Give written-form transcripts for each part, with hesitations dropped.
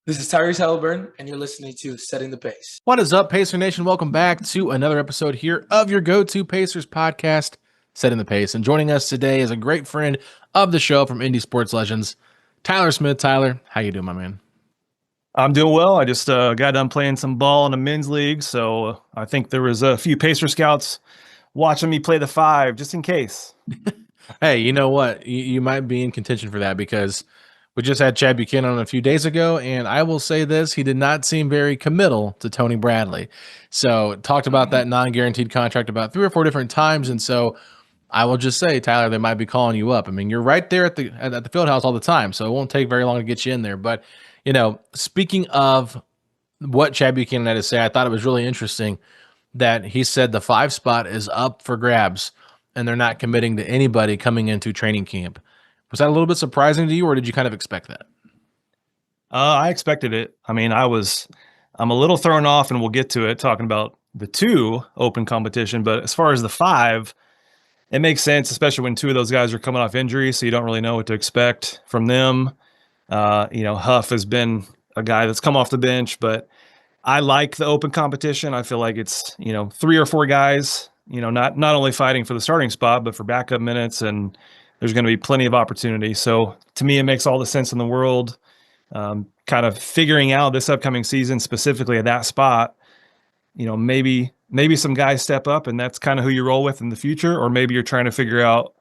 This is Tyrese Halliburton, and you're listening to Setting the Pace. What is up, Pacer Nation? Welcome back to another episode here of your go-to Pacers podcast, Setting the Pace. And joining us today is a great friend of the show from Indy Sports Legends, Tyler Smith. Tyler, how you doing, my man? I'm doing well. I just got done playing some ball in a men's league, so I think there was a few Pacer scouts watching me play the five, just in case. Hey, you know what? You might be in contention for that because we just had Chad Buchanan on a few days ago, and I will say this, he did not seem very committal to Tony Bradley. So talked about that non-guaranteed contract about 3 or 4 different times, and so I will just say, Tyler, they might be calling you up. I mean, you're right there at the field house all the time, so it won't take very long to get you in there. But, you know, speaking of what Chad Buchanan had to say, I thought it was really interesting that he said the 5 spot is up for grabs, and they're not committing to anybody coming into training camp. Was that a little bit surprising to you, or did you kind of expect that? I expected it. I mean, I'm a little thrown off, and we'll get to it, talking about the 2 open competition. But as far as the 5, it makes sense, especially when 2 of those guys are coming off injury, so you don't really know what to expect from them. Huff has been a guy that's come off the bench, but I like the open competition. I feel like it's, 3 or 4 guys, not only fighting for the starting spot, but for backup minutes, and there's going to be plenty of opportunity. So to me, it makes all the sense in the world. Kind of figuring out this upcoming season, specifically at that spot, maybe some guys step up and that's kind of who you roll with in the future, or maybe you're trying to figure out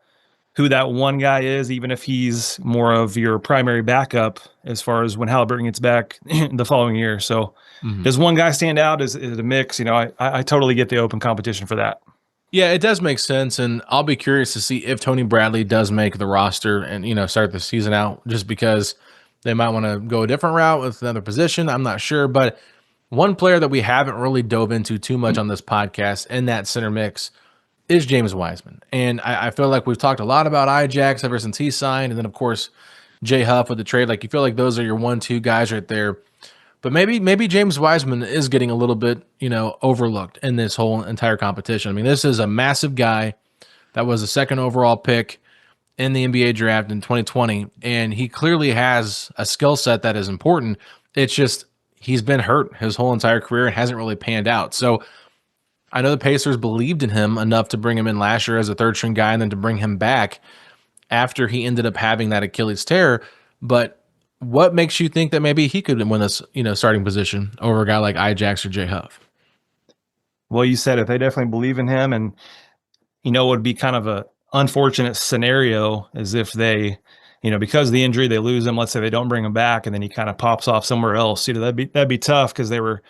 who that one guy is, even if he's more of your primary backup as far as when Halliburton gets back the following year. So does one guy stand out? Is it a mix? I totally get the open competition for that. Yeah, it does make sense, and I'll be curious to see if Tony Bradley does make the roster and, start the season out, just because they might want to go a different route with another position. I'm not sure, but one player that we haven't really dove into too much on this podcast in that center mix is James Wiseman. And I feel like we've talked a lot about Ijax ever since he signed, and then, of course, Jay Huff with the trade. Like, you feel like those are your 1-2 guys right there. But maybe James Wiseman is getting a little bit, overlooked in this whole entire competition. I mean, this is a massive guy that was a 2nd overall pick in the NBA draft in 2020, and he clearly has a skill set that is important. It's just he's been hurt his whole entire career and hasn't really panned out. So I know the Pacers believed in him enough to bring him in last year as a 3rd-string guy and then to bring him back after he ended up having that Achilles tear. But what makes you think that maybe he could win this, starting position over a guy like Ijax or Jay Huff? Well, you said it. They definitely believe in him, and it would be kind of a unfortunate scenario as if they, because of the injury, they lose him. Let's say they don't bring him back, and then he kind of pops off somewhere else. That'd be tough because they were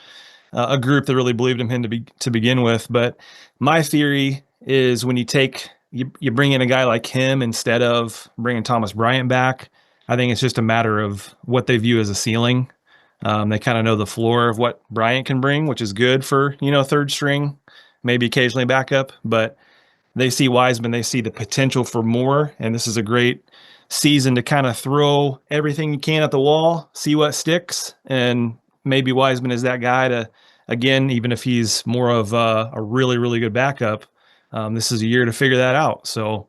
a group that really believed in him to begin with. But my theory is when you bring in a guy like him instead of bringing Thomas Bryant back, I think it's just a matter of what they view as a ceiling. They kind of know the floor of what Bryant can bring, which is good for, 3rd string, maybe occasionally backup. But they see Wiseman, they see the potential for more. And this is a great season to kind of throw everything you can at the wall, see what sticks. And maybe Wiseman is that guy to, again, even if he's more of a really, really good backup, this is a year to figure that out. So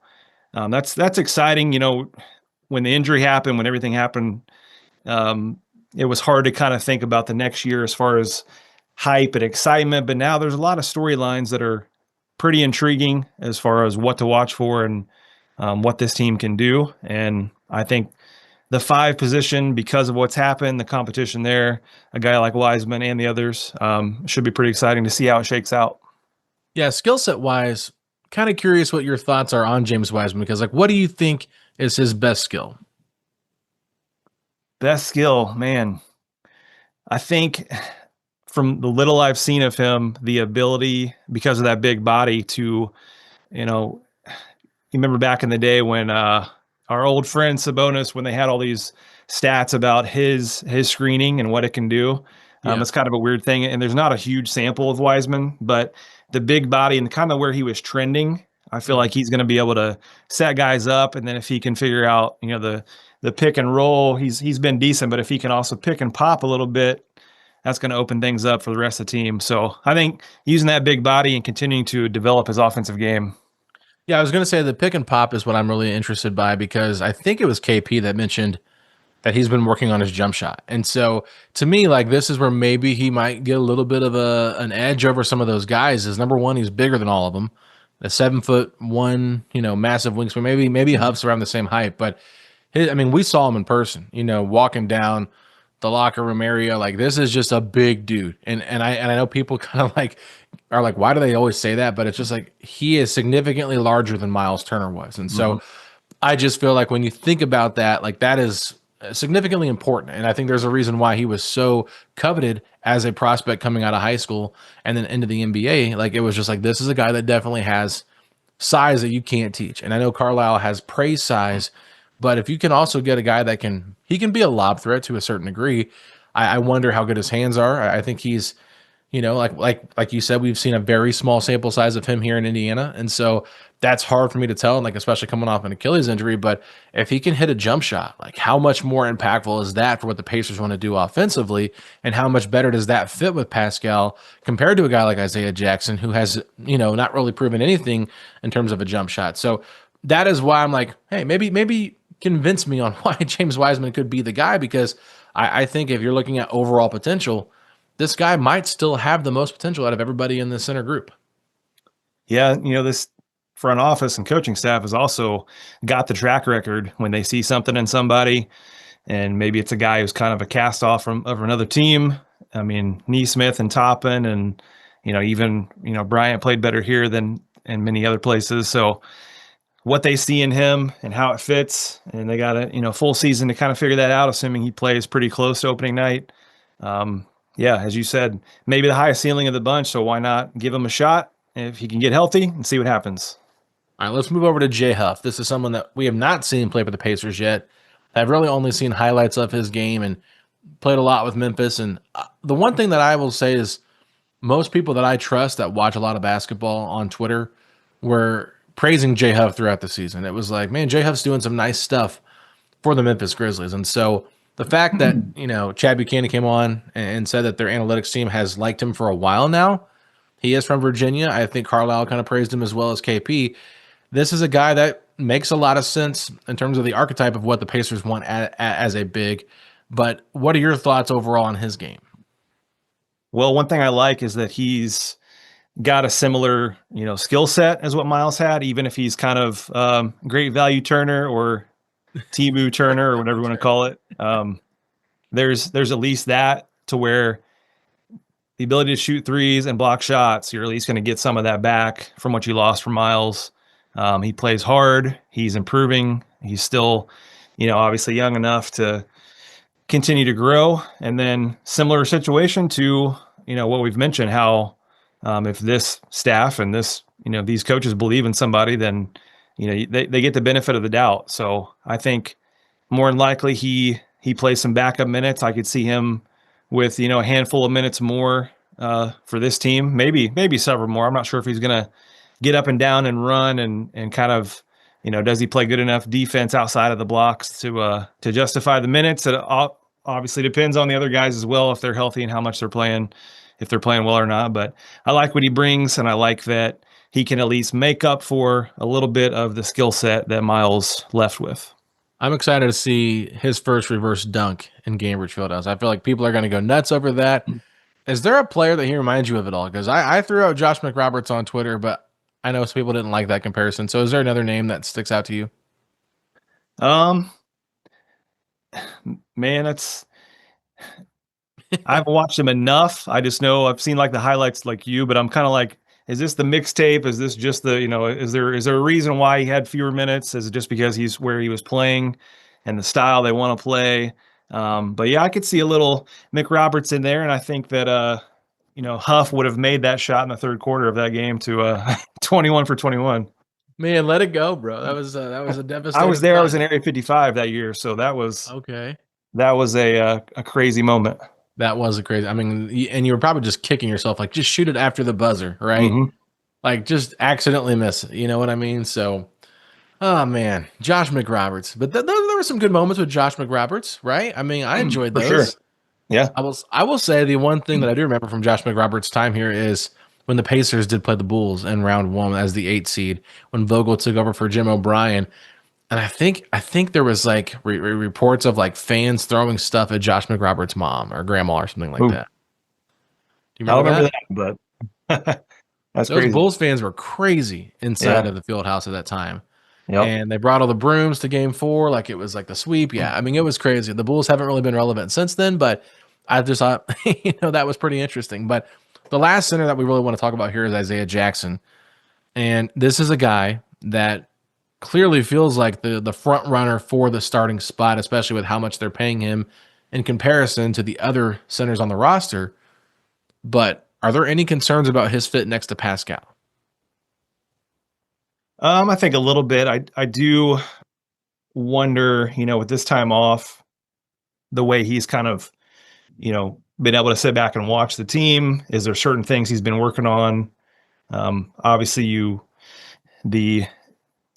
that's exciting. When the injury happened, when everything happened, it was hard to kind of think about the next year as far as hype and excitement. But now there's a lot of storylines that are pretty intriguing as far as what to watch for and what this team can do. And I think the 5 position, because of what's happened, the competition there, a guy like Wiseman and the others, should be pretty exciting to see how it shakes out. Yeah, skill set wise, kind of curious what your thoughts are on James Wiseman, because what do you think is his best skill? Best skill, man. I think from the little I've seen of him, the ability, because of that big body, to, you remember back in the day when our old friend Sabonis, when they had all these stats about his screening and what it can do. It's kind of a weird thing. And there's not a huge sample of Wiseman, but the big body and kind of where he was trending, I feel like he's going to be able to set guys up. And then if he can figure out, the pick and roll, he's been decent, but if he can also pick and pop a little bit, that's going to open things up for the rest of the team. So I think using that big body and continuing to develop his offensive game. Yeah, I was going to say the pick and pop is what I'm really interested by, because I think it was KP that mentioned that he's been working on his jump shot. And so to me, like, this is where maybe he might get a little bit of an edge over some of those guys. Is number one, he's bigger than all of them. A 7'1", massive wingspan. Maybe Huff's around the same height, but we saw him in person, walking down the locker room area. Like, this is just a big dude. And I know people kind of are like, why do they always say that? But it's just like, he is significantly larger than Miles Turner was. And so I just feel like when you think about that, like, that is significantly important. And I think there's a reason why he was so coveted as a prospect coming out of high school and then into the NBA. Like, it was just like, this is a guy that definitely has size that you can't teach. And I know Carlisle has praised size, but if you can also get a guy that can be a lob threat to a certain degree, I wonder how good his hands are. I think he's, like you said, we've seen a very small sample size of him here in Indiana. And so that's hard for me to tell, like, especially coming off an Achilles injury. But if he can hit a jump shot, like, how much more impactful is that for what the Pacers want to do offensively? And how much better does that fit with Pascal compared to a guy like Isaiah Jackson, who has, not really proven anything in terms of a jump shot? So that is why I'm like, hey, maybe convince me on why James Wiseman could be the guy, because I think if you're looking at overall potential, this guy might still have the most potential out of everybody in the center group. Yeah, this front office and coaching staff has also got the track record when they see something in somebody, and maybe it's a guy who's kind of a cast off of another team. I mean, Neesmith and Toppin and, even, Bryant played better here than in many other places. So what they see in him and how it fits, and they got a, full season to kind of figure that out, assuming he plays pretty close to opening night. Yeah, as you said, maybe the highest ceiling of the bunch, so why not give him a shot if he can get healthy and see what happens. All right, let's move over to Jay Huff. This is someone that we have not seen play for the Pacers yet. I've really only seen highlights of his game and played a lot with Memphis. And the one thing that I will say is most people that I trust that watch a lot of basketball on Twitter were praising Jay Huff throughout the season. It was like, man, Jay Huff's doing some nice stuff for the Memphis Grizzlies. And so the fact that, Chad Buchanan came on and said that their analytics team has liked him for a while now. He is from Virginia. I think Carlisle kind of praised him as well as KP. This is a guy that makes a lot of sense in terms of the archetype of what the Pacers want as a big. But what are your thoughts overall on his game? Well, one thing I like is that he's got a similar, skill set as what Miles had, even if he's kind of great value Turner or T-Boo Turner or whatever you want to call it. There's at least that to where the ability to shoot threes and block shots, you're at least going to get some of that back from what you lost from Miles. He plays hard. He's improving. He's still, obviously young enough to continue to grow. And then similar situation to, what we've mentioned, how if this staff and this, these coaches believe in somebody, then, they get the benefit of the doubt. So I think more than likely he plays some backup minutes. I could see him with, a handful of minutes more for this team, maybe several more. I'm not sure if he's going to get up and down and run and kind of, does he play good enough defense outside of the blocks to justify the minutes? It obviously depends on the other guys as well, if they're healthy and how much they're playing, if they're playing well or not. But I like what he brings, and I like that he can at least make up for a little bit of the skill set that Miles left with. I'm excited to see his first reverse dunk in Cambridge Fieldhouse. I feel like people are going to go nuts over that. Is there a player that he reminds you of at all? Because I threw out Josh McRoberts on Twitter, but I know some people didn't like that comparison. So is there another name that sticks out to you? Man, I haven't watched him enough. I just know I've seen like the highlights like you, but I'm kind of like, is this the mixtape? Is this just the, is there a reason why he had fewer minutes? Is it just because he's where he was playing and the style they want to play? But yeah, I could see a little Mick Roberts in there. And I think that, Huff would have made that shot in the third quarter of that game to 21 for 21. Man, let it go, bro. That was a devastating. I was there. I was in Area 55 that year. So that was okay. That was a crazy moment. That was a crazy. And you were probably just kicking yourself, like just shoot it after the buzzer, right? Mm-hmm. Like just accidentally miss it. You know what I mean? So, oh man, Josh McRoberts. But there were some good moments with Josh McRoberts, right? I mean, I enjoyed those. Sure. Yeah. I will say the one thing that I do remember from Josh McRoberts' time here is when the Pacers did play the Bulls in round 1 as the 8 seed, when Vogel took over for Jim O'Brien. And I think there was like reports of like fans throwing stuff at Josh McRoberts' mom or grandma or something like Ooh, that. Do you I don't remember remember that? that, but that's Those crazy. Bulls fans were crazy inside Yeah. of the field house at that time. Yep. And they brought all the brooms to game 4 like it was like the sweep. Yeah, I mean, it was crazy. The Bulls haven't really been relevant since then, but I just thought, that was pretty interesting. But the last center that we really want to talk about here is Isaiah Jackson. And this is a guy that clearly feels like the front runner for the starting spot, especially with how much they're paying him in comparison to the other centers on the roster. But are there any concerns about his fit next to Pascal? I think a little bit. I do wonder, with this time off, the way he's kind of, been able to sit back and watch the team. Is there certain things he's been working on? Obviously, the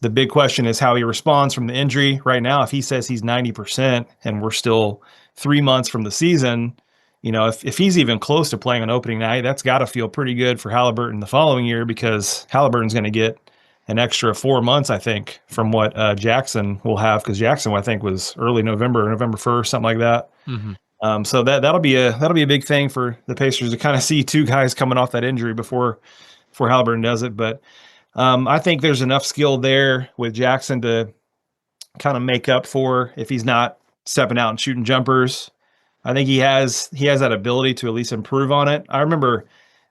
the big question is how he responds from the injury right now. If he says he's 90% and we're still 3 months from the season, if he's even close to playing on opening night, that's got to feel pretty good for Halliburton the following year, because Halliburton's going to get an extra 4 months, I think, from what Jackson will have, because Jackson, I think, was early November 1st, something like that. Mm-hmm. So that'll be a big thing for the Pacers to kind of see two guys coming off that injury before Halliburton does it. But I think there's enough skill there with Jackson to kind of make up for if he's not stepping out and shooting jumpers. I think he has that ability to at least improve on it. I remember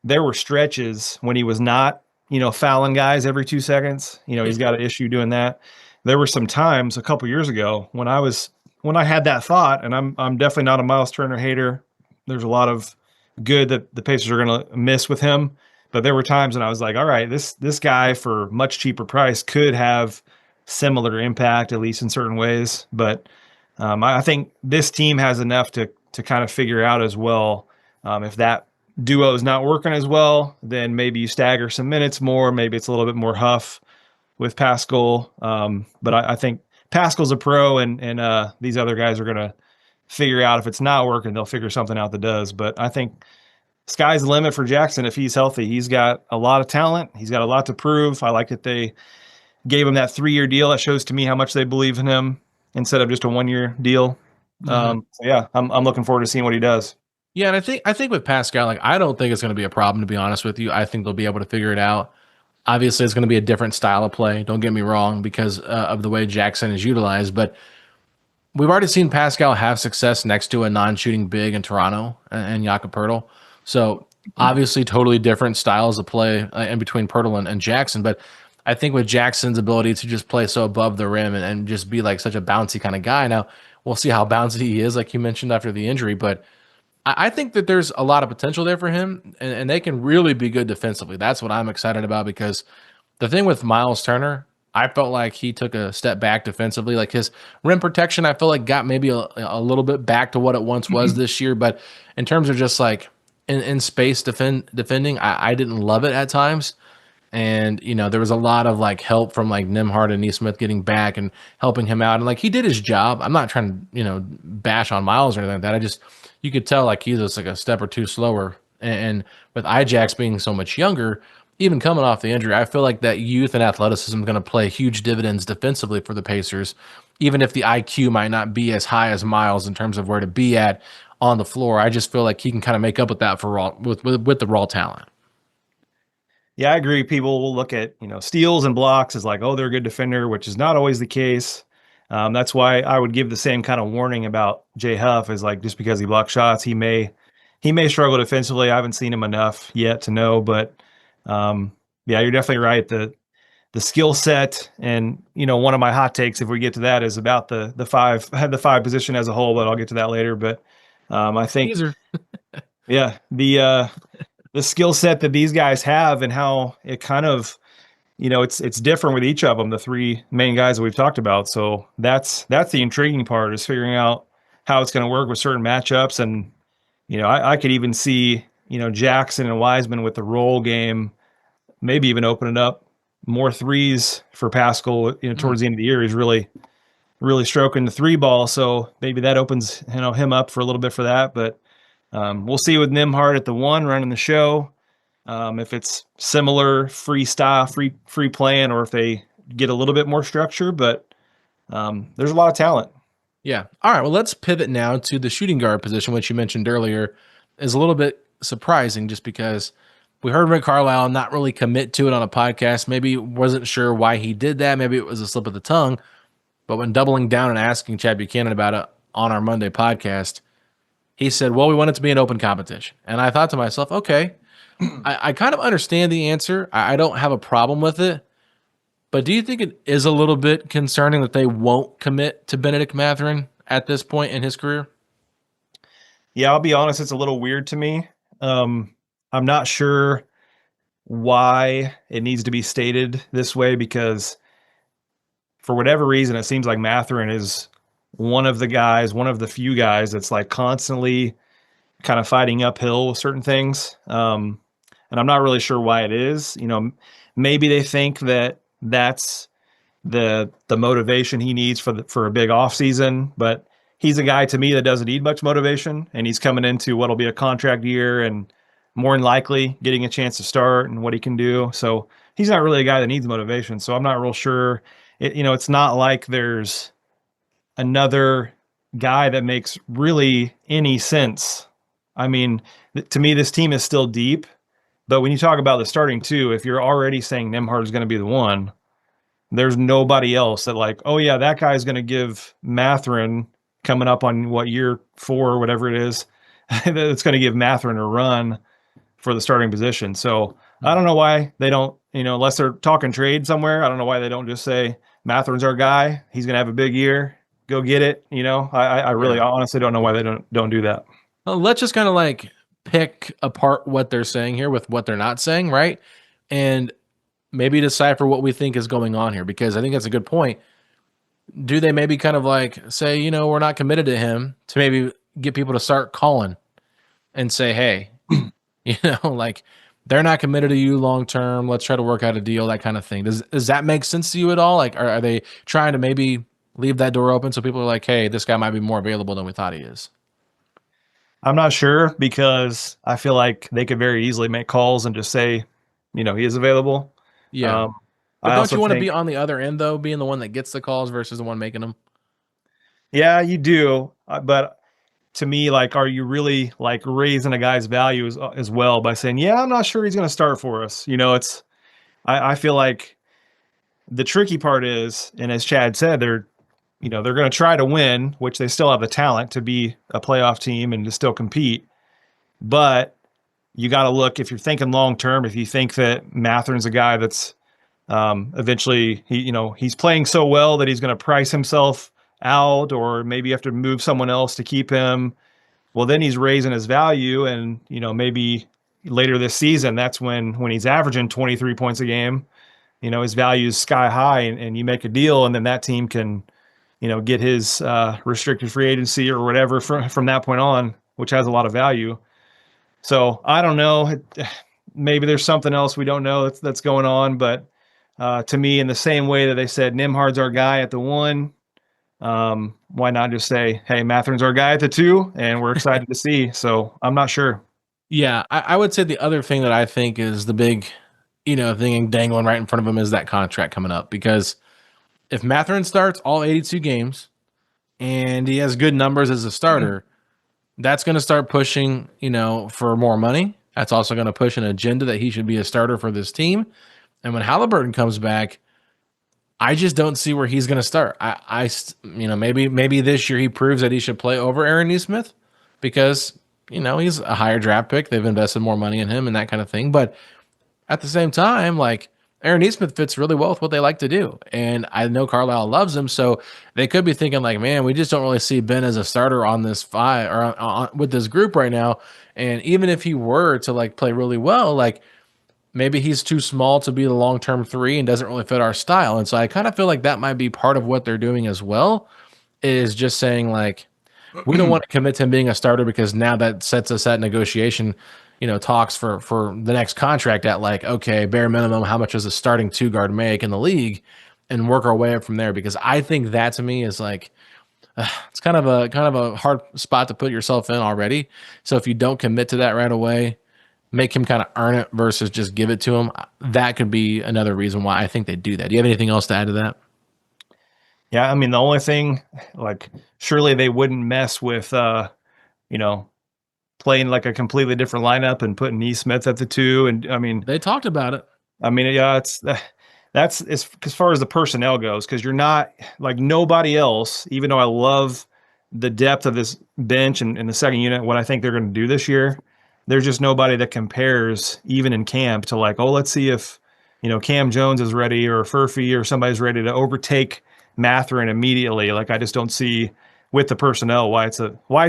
there were stretches when he was not, fouling guys every 2 seconds. He's got an issue doing that. There were some times a couple years ago when I had that thought, and I'm definitely not a Miles Turner hater. There's a lot of good that the Pacers are going to miss with him. But there were times when I was like, all right, this guy for much cheaper price could have similar impact, at least in certain ways. But I think this team has enough to kind of figure out as well. If that duo is not working as well, then maybe you stagger some minutes more. Maybe it's a little bit more Huff with Pascal. But I think Pascal's a pro, and these other guys are going to figure out if it's not working, they'll figure something out that does. But I think sky's the limit for Jackson if he's healthy. He's got a lot of talent. He's got a lot to prove. I like that they gave him that 3-year deal. That shows to me how much they believe in him instead of just a 1-year deal. Mm-hmm. So yeah, I'm looking forward to seeing what he does. Yeah, and I think with Pascal, like I don't think it's going to be a problem, to be honest with you. I think they'll be able to figure it out. Obviously, it's going to be a different style of play. Don't get me wrong, because of the way Jackson is utilized. But we've already seen Pascal have success next to a non-shooting big in Toronto and Jakob Poeltl. So obviously, totally different styles of play in between Poeltl and Jackson. But I think with Jackson's ability to just play so above the rim and just be like such a bouncy kind of guy. Now we'll see how bouncy he is, like you mentioned after the injury, but I think that there's a lot of potential there for him, and they can really be good defensively. That's what I'm excited about, because the thing with Miles Turner, I felt like he took a step back defensively. Like his rim protection, I feel like got maybe a little bit back to what it once was this year. But in terms of just like in space defending, I didn't love it at times. And, there was a lot of like help from like Nembhard and Neesmith getting back and helping him out. And like he did his job. I'm not trying to, bash on Miles or anything like that. You could tell like he's just like a step or two slower. And with Ijax being so much younger, even coming off the injury, I feel like that youth and athleticism is going to play huge dividends defensively for the Pacers, even if the IQ might not be as high as Miles in terms of where to be at on the floor. I just feel like he can kind of make up with that for with the raw talent. Yeah, I agree. People will look at, steals and blocks as like, oh, they're a good defender, which is not always the case. That's why I would give the same kind of warning about Jay Huff, is like, just because he blocks shots, he may struggle defensively. I haven't seen him enough yet to know, but yeah, you're definitely right. The skill set, and one of my hot takes, if we get to that, is about the five position as a whole, but I'll get to that later. But I think, yeah, the skill set that these guys have and how it kind of, it's different with each of them, the three main guys that we've talked about. So that's the intriguing part, is figuring out how it's going to work with certain matchups. And, I could even see, Jackson and Wiseman with the roll game, maybe even opening up more threes for Pascal, towards the end of the year. He's really, really stroking the three ball. So maybe that opens, him up for a little bit for that. But we'll see with Nembhard at the 1 running the show. If it's similar freestyle, free playing, or if they get a little bit more structure. But there's a lot of talent. Yeah. All right. Well, let's pivot now to the shooting guard position, which you mentioned earlier is a little bit surprising just because we heard Rick Carlisle not really commit to it on a podcast. Maybe wasn't sure why he did that. Maybe it was a slip of the tongue. But when doubling down and asking Chad Buchanan about it on our Monday podcast, he said, well, we want it to be an open competition. And I thought to myself, okay, I kind of understand the answer. I don't have a problem with it. But do you think it is a little bit concerning that they won't commit to Bennedict Mathurin at this point in his career? Yeah, I'll be honest, it's a little weird to me. I'm not sure why it needs to be stated this way, because for whatever reason, it seems like Mathurin is one of the few guys that's like constantly kind of fighting uphill with certain things. And I'm not really sure why it is. Maybe they think that that's the motivation he needs for a big offseason, but he's a guy to me that doesn't need much motivation, and he's coming into what'll be a contract year and more than likely getting a chance to start and what he can do. So he's not really a guy that needs motivation. So I'm not real sure. It's not like there's another guy that makes really any sense. I mean, to me, this team is still deep, but when you talk about the starting two, if you're already saying Nembhard is going to be the one, there's nobody else that like, oh yeah, that guy's going to give Mathurin coming up on year 4 or whatever it is, that's going to give Mathurin a run for the starting position. So I don't know why they don't, unless they're talking trade somewhere, I don't know why they don't just say Mathurin's our guy. He's going to have a big year. Go get it. I really honestly don't know why they don't do that. Well, let's just kind of like pick apart what they're saying here with what they're not saying, right? And maybe decipher what we think is going on here, because I think that's a good point. Do they maybe kind of like say, we're not committed to him, to maybe get people to start calling and say, hey, like they're not committed to you long term. Let's try to work out a deal, that kind of thing. Does that make sense to you at all? Like, are they trying to maybe leave that door open so people are like, hey, this guy might be more available than we thought he is? I'm not sure, because I feel like they could very easily make calls and just say, he is available. Yeah. But don't you want to be on the other end, though, being the one that gets the calls versus the one making them? Yeah, you do. But to me, like, are you really like raising a guy's value as well by saying, yeah, I'm not sure he's going to start for us? I feel like the tricky part is, and as Chad said, they're going to try to win, which they still have the talent to be a playoff team and to still compete. But you got to look, if you're thinking long term, if you think that Mathurin's a guy that's eventually he's playing so well that he's going to price himself out, or maybe you have to move someone else to keep him. Well, then he's raising his value, and maybe later this season, that's when he's averaging 23 points a game, his value is sky high, and you make a deal, and then that team can get his restricted free agency or whatever from that point on, which has a lot of value. So I don't know. Maybe there's something else we don't know that's going on, but to me, in the same way that they said Nembhard's our guy at the 1, why not just say, hey, Mathurin's our guy at the 2, and we're excited to see. So I'm not sure. Yeah, I would say the other thing that I think is the big, thing dangling right in front of him is that contract coming up. Because if Mathurin starts all 82 games and he has good numbers as a starter, that's going to start pushing, for more money. That's also going to push an agenda that he should be a starter for this team. And when Halliburton comes back, I just don't see where he's going to start. Maybe this year he proves that he should play over Aaron Nesmith because, he's a higher draft pick. They've invested more money in him and that kind of thing. But at the same time, like, Aaron Nesmith fits really well with what they like to do. And I know Carlisle loves him, so they could be thinking like, man, we just don't really see Ben as a starter on this with this group right now. And even if he were to like play really well, like maybe he's too small to be the long-term 3 and doesn't really fit our style. And so I kind of feel like that might be part of what they're doing as well, is just saying like, we don't want to commit to him being a starter because now that sets us at negotiation talks for the next contract at like, okay, bare minimum, how much does a starting 2 guard make in the league, and work our way up from there. Because I think that to me is like, it's kind of a hard spot to put yourself in already. So if you don't commit to that right away, make him kind of earn it versus just give it to him. That could be another reason why I think they do that. Do you have anything else to add to that? Yeah, I mean, the only thing, like, surely they wouldn't mess with, you know, playing like a completely different lineup and putting Neesmith at the 2. And They talked about it. yeah, that's as far as the personnel goes, because you're not like nobody else. Even though I love the depth of this bench and the second unit, what I think they're going to do this year, there's just nobody that compares even in camp to like, oh, let's see if Cam Jones is ready or Furphy or somebody's ready to overtake Mathurin immediately. Like I just don't see with the personnel why it's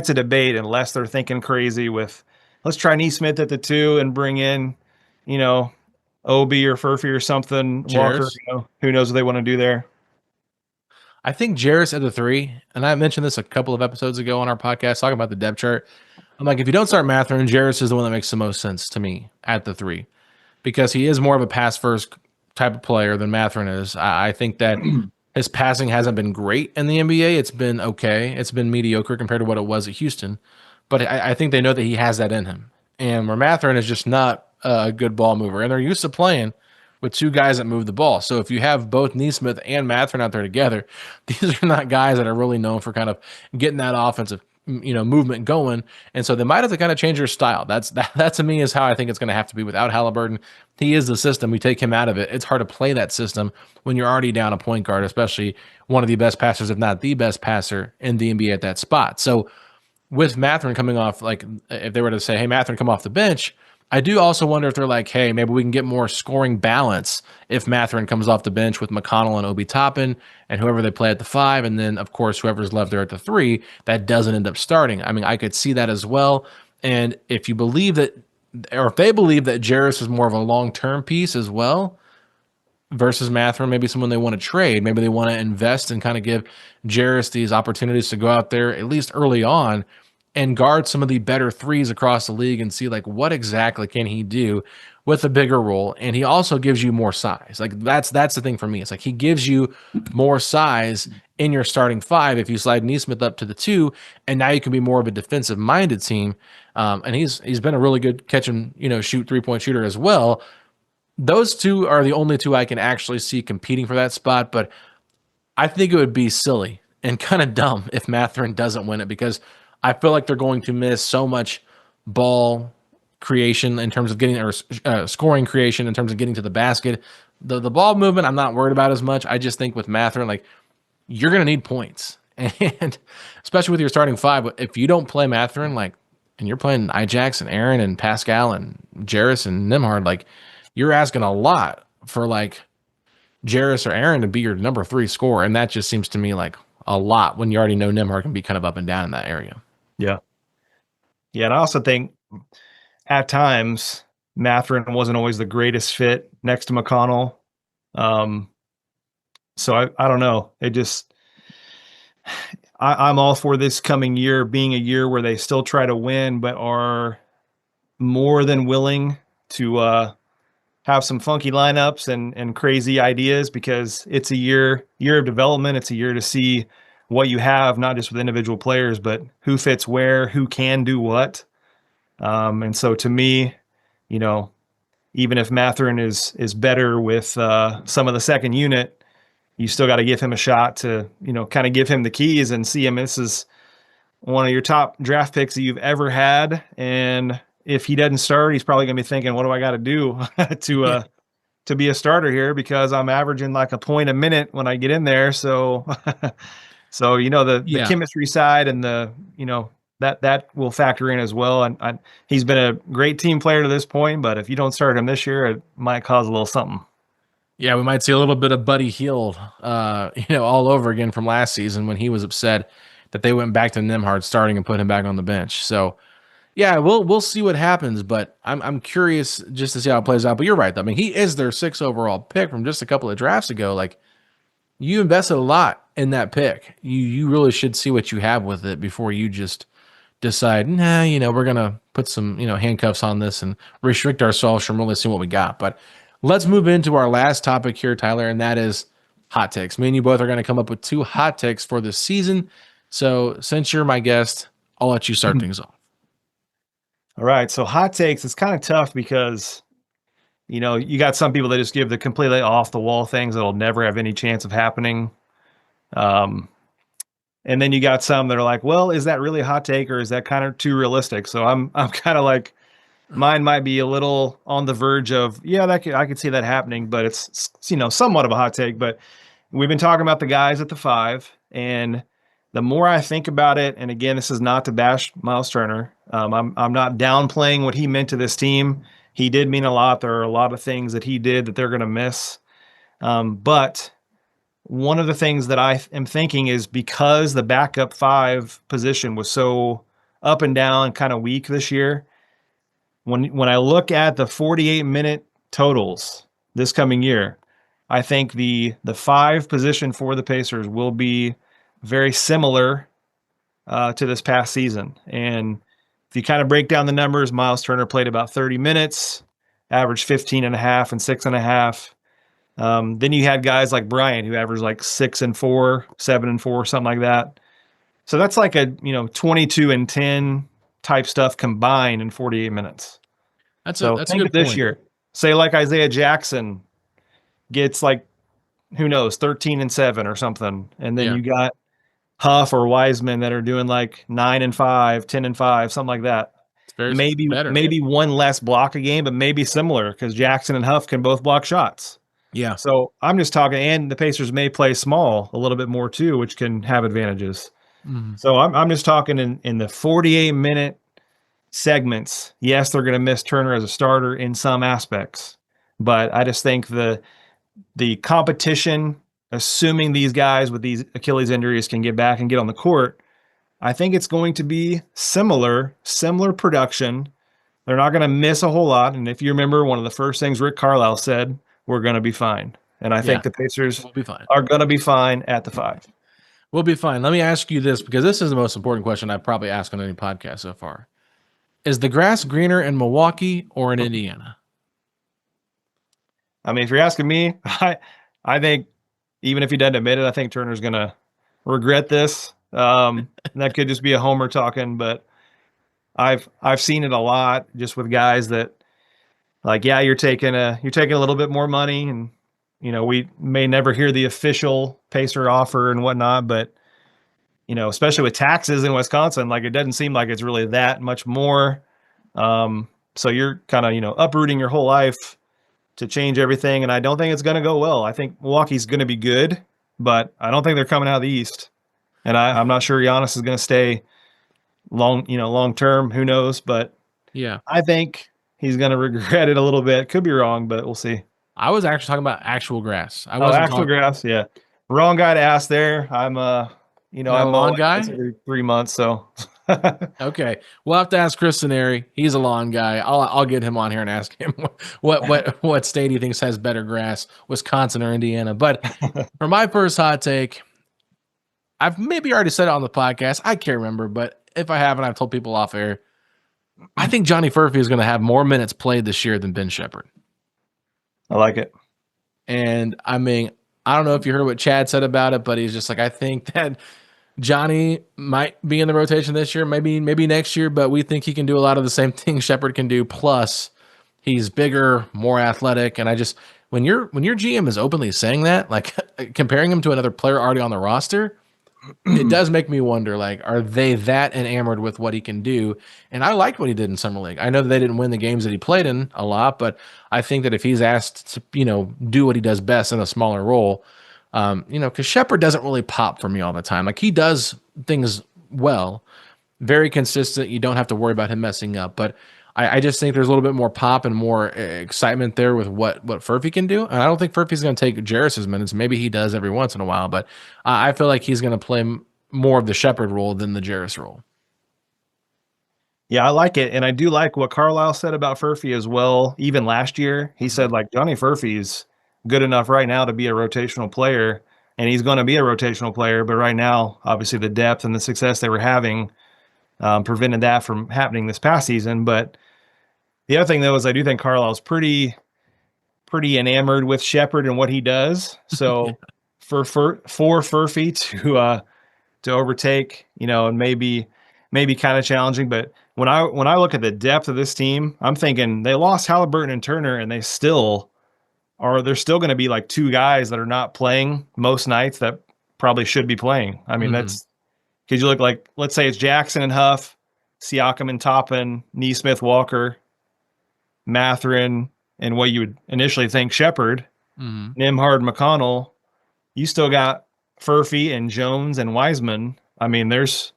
a debate unless they're thinking crazy with let's try Neesmith at the 2 and bring in, you know, Obi or Furphy or something, Walker, Jarris. who knows what they want to do there. I think Jarris at the 3, and I mentioned this a couple of episodes ago on our podcast talking about the depth chart. I'm like, if you don't start Mathurin, Jarris is the one that makes the most sense to me at the 3 because he is more of a pass first type of player than Mathurin is. I think that his passing hasn't been great in the NBA. It's been okay. It's been mediocre compared to what it was at Houston. But I think they know that he has that in him. And where Mathurin is just not a good ball mover. And they're used to playing with 2 guys that move the ball. So if you have both Neesmith and Mathurin out there together, these are not guys that are really known for kind of getting that offensive movement going. And so they might have to kind of change their style. That to me is how I think it's going to have to be without Halliburton. He is the system. We take him out of it. It's hard to play that system when you're already down a point guard, especially one of the best passers, if not the best passer in the NBA at that spot. So with Mathurin coming off, like if they were to say, hey, Mathurin, come off the bench, I do also wonder if they're like, hey, maybe we can get more scoring balance if Mathurin comes off the bench with McConnell and Obi Toppin and whoever they play at the 5. And then, of course, whoever's left there at the 3, that doesn't end up starting. I mean, I could see that as well. And if you believe that, or if they believe that Jarris is more of a long-term piece as well versus Mathurin, maybe someone they want to trade, maybe they want to invest and kind of give Jarris these opportunities to go out there, at least early on, and guard some of the better 3s across the league and see like what exactly can he do with a bigger role. And he also gives you more size. Like that's the thing for me. It's like he gives you more size in your starting 5 if you slide Neesmith up to the 2, and now you can be more of a defensive minded team. And he's been a really good catch and shoot 3-point shooter as well. Those 2 are the only 2 I can actually see competing for that spot, but I think it would be silly and kind of dumb if Mathurin doesn't win it because I feel like they're going to miss so much ball creation in terms of getting or scoring creation in terms of getting to the basket. The ball movement, I'm not worried about as much. I just think with Mathurin, like you're going to need points, and especially with your starting 5, if you don't play Mathurin, like, and you're playing Ajax and Aaron and Pascal and Jarris and Nembhard, like you're asking a lot for like Jarris or Aaron to be your number 3 scorer, and that just seems to me like a lot when you already know Nembhard can be kind of up and down in that area. Yeah. Yeah, and I also think at times Mathurin wasn't always the greatest fit next to McConnell. So I don't know. It just I'm all for this coming year being a year where they still try to win, but are more than willing to have some funky lineups and crazy ideas because it's a year of development. It's a year to see what you have, not just with individual players, but who fits where, who can do what. And so to me, even if Mathurin is better with some of the second unit, you still got to give him a shot to, kind of give him the keys and see him. This is one of your top draft picks that you've ever had. And if he doesn't start, he's probably going to be thinking, what do I got to do to be a starter here? Because I'm averaging like a point a minute when I get in there. So, the chemistry side and that will factor in as well. And he's been a great team player to this point, but if you don't start him this year, it might cause a little something. Yeah, we might see a little bit of Buddy Hield, all over again from last season when he was upset that they went back to Nembhard starting and put him back on the bench. So, yeah, we'll see what happens, but I'm curious just to see how it plays out. But you're right. I mean, he is their 6th overall pick from just a couple of drafts ago. Like, you invested a lot in that pick. You really should see what you have with it before you just decide, we're going to put some, handcuffs on this and restrict ourselves from really seeing what we got. But let's move into our last topic here, Tyler, and that is hot takes. Me and you both are going to come up with 2 hot takes for this season. So since you're my guest, I'll let you start things off. All right. So hot takes, it's kind of tough because, you got some people that just give the completely off the wall things that'll never have any chance of happening. And then you got some that are like, well, is that really a hot take or is that kind of too realistic? So I'm kind of like, mine might be a little on the verge of, yeah, I could see that happening, but it's somewhat of a hot take. But we've been talking about the guys at the 5, and the more I think about it, and again, this is not to bash Miles Turner. I'm not downplaying what he meant to this team. He did mean a lot. There are a lot of things that he did that they're going to miss. But one of the things that I am thinking is because the backup 5 position was so up and down, kind of weak this year, when I look at the 48-minute totals this coming year, I think the 5 position for the Pacers will be very similar to this past season. And if you kind of break down the numbers, Miles Turner played about 30 minutes, averaged 15 and a half and 6 and a half. Then you had guys like Bryant who averaged like 6 and 4, 7 and 4, something like that. So that's like a 22 and 10 type stuff combined in 48 minutes. That's a good point. This year, say like Isaiah Jackson gets like, who knows, 13 and 7 or something, and then you got Huff or Wiseman that are doing like 9 and 5, 10 and 5, something like that. Maybe one less block a game, but maybe similar because Jackson and Huff can both block shots. Yeah. So I'm just talking, and the Pacers may play small a little bit more too, which can have advantages. Mm-hmm. So I'm just talking in the 48-minute segments. Yes, they're going to miss Turner as a starter in some aspects, but I just think the competition, assuming these guys with these Achilles injuries can get back and get on the court, I think it's going to be similar production. They're not going to miss a whole lot. And if you remember, one of the first things Rick Carlisle said, we're going to be fine. And I think the Pacers are going to be fine at the 5. We'll be fine. Let me ask you this, because this is the most important question I've probably asked on any podcast so far. Is the grass greener in Milwaukee or in Indiana? I mean, if you're asking me, I think even if he doesn't admit it, I think Turner's going to regret this. That could just be a homer talking, but I've seen it a lot just with guys that, like, yeah, you're taking a little bit more money, and we may never hear the official Pacer offer and whatnot, but especially with taxes in Wisconsin, like, it doesn't seem like it's really that much more. So you're kind of uprooting your whole life to change everything, and I don't think it's going to go well. I think Milwaukee's going to be good, but I don't think they're coming out of the East, and I'm not sure Giannis is going to stay long term. Who knows? But yeah, I think he's going to regret it a little bit. Could be wrong, but we'll see. I was actually talking about actual grass. Grass. Yeah. Wrong guy to ask there. I'm I'm a lawn guy every 3 months. So okay. We'll have to ask Chris Scenari. He's a lawn guy. I'll get him on here and ask him what state he thinks has better grass, Wisconsin or Indiana. But for my first hot take, I've maybe already said it on the podcast. I can't remember, but if I haven't, I've told people off air. I think Johnny Furphy is going to have more minutes played this year than Ben Shepherd. I like it. And I mean, I don't know if you heard what Chad said about it, but he's just like, I think that Johnny might be in the rotation this year, maybe next year, but we think he can do a lot of the same things Shepherd can do. Plus, he's bigger, more athletic. And I just, when your GM is openly saying that, like comparing him to another player already on the roster, it does make me wonder, like, are they that enamored with what he can do? And I liked what he did in Summer League. I know that they didn't win the games that he played in a lot, but I think that if he's asked to, do what he does best in a smaller role, because Shepherd doesn't really pop for me all the time. Like, he does things well, very consistent. You don't have to worry about him messing up, but I just think there's a little bit more pop and more excitement there with what Furphy can do. And I don't think Furphy's going to take Jarris's minutes. Maybe he does every once in a while, but I feel like he's going to play more of the Shepherd role than the Jarris role. Yeah, I like it. And I do like what Carlisle said about Furphy as well. Even last year, he said, like, Johnny Furphy's good enough right now to be a rotational player, and he's going to be a rotational player. But right now, obviously the depth and the success they were having prevented that from happening this past season. But the other thing, though, is I do think Carlisle's pretty enamored with Shepherd and what he does. So for Furphy to overtake, and maybe kind of challenging. But when I look at the depth of this team, I'm thinking they lost Halliburton and Turner, and there's still going to be like 2 guys that are not playing most nights that probably should be playing. I mean, that's because you look like, let's say it's Jackson and Huff, Siakam and Toppin, Nesmith, Walker, Mathurin, and what you would initially think Shepherd, Nembhard, McConnell. You still got Furphy and Jones and Wiseman. I mean, there's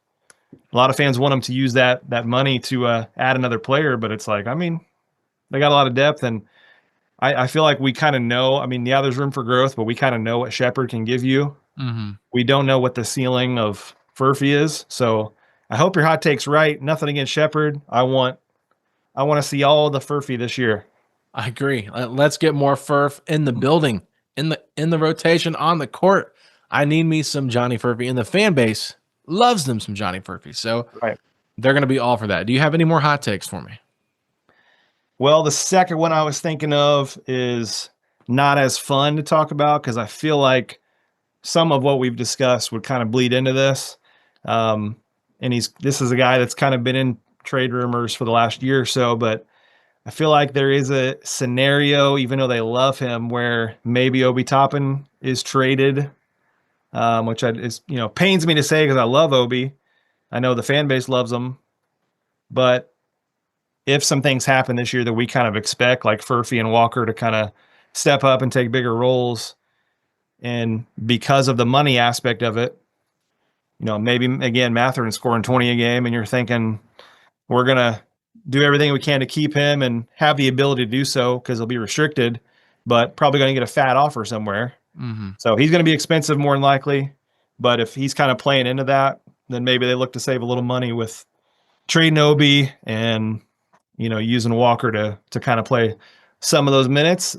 a lot of fans want them to use that money to add another player, but it's like, I mean, they got a lot of depth, and I feel like we kind of know. I mean, yeah, there's room for growth, but we kind of know what Shepherd can give you. We don't know what the ceiling of Furphy is, so I hope your hot take's right. Nothing against Shepherd. I want to see all the Furphy this year. I agree. Let's get more Furf in the building, in the rotation, on the court. I need me some Johnny Furphy, and the fan base loves them some Johnny Furphy. So they're going to be all for that. Do you have any more hot takes for me? Well, the second one I was thinking of is not as fun to talk about because I feel like some of what we've discussed would kind of bleed into this. And this is a guy that's kind of been in trade rumors for the last year or so, but I feel like there is a scenario, even though they love him, where maybe Obi Toppin is traded, which pains me to say because I love Obi. I know the fan base loves him, but if some things happen this year that we kind of expect, like Furphy and Walker to kind of step up and take bigger roles, and because of the money aspect of it, maybe again Mathurin scoring 20 a game, and you're thinking we're gonna do everything we can to keep him and have the ability to do so because he'll be restricted, but probably going to get a fat offer somewhere. So he's going to be expensive more than likely. But if he's kind of playing into that, then maybe they look to save a little money with trading Obi and, using Walker to kind of play some of those minutes.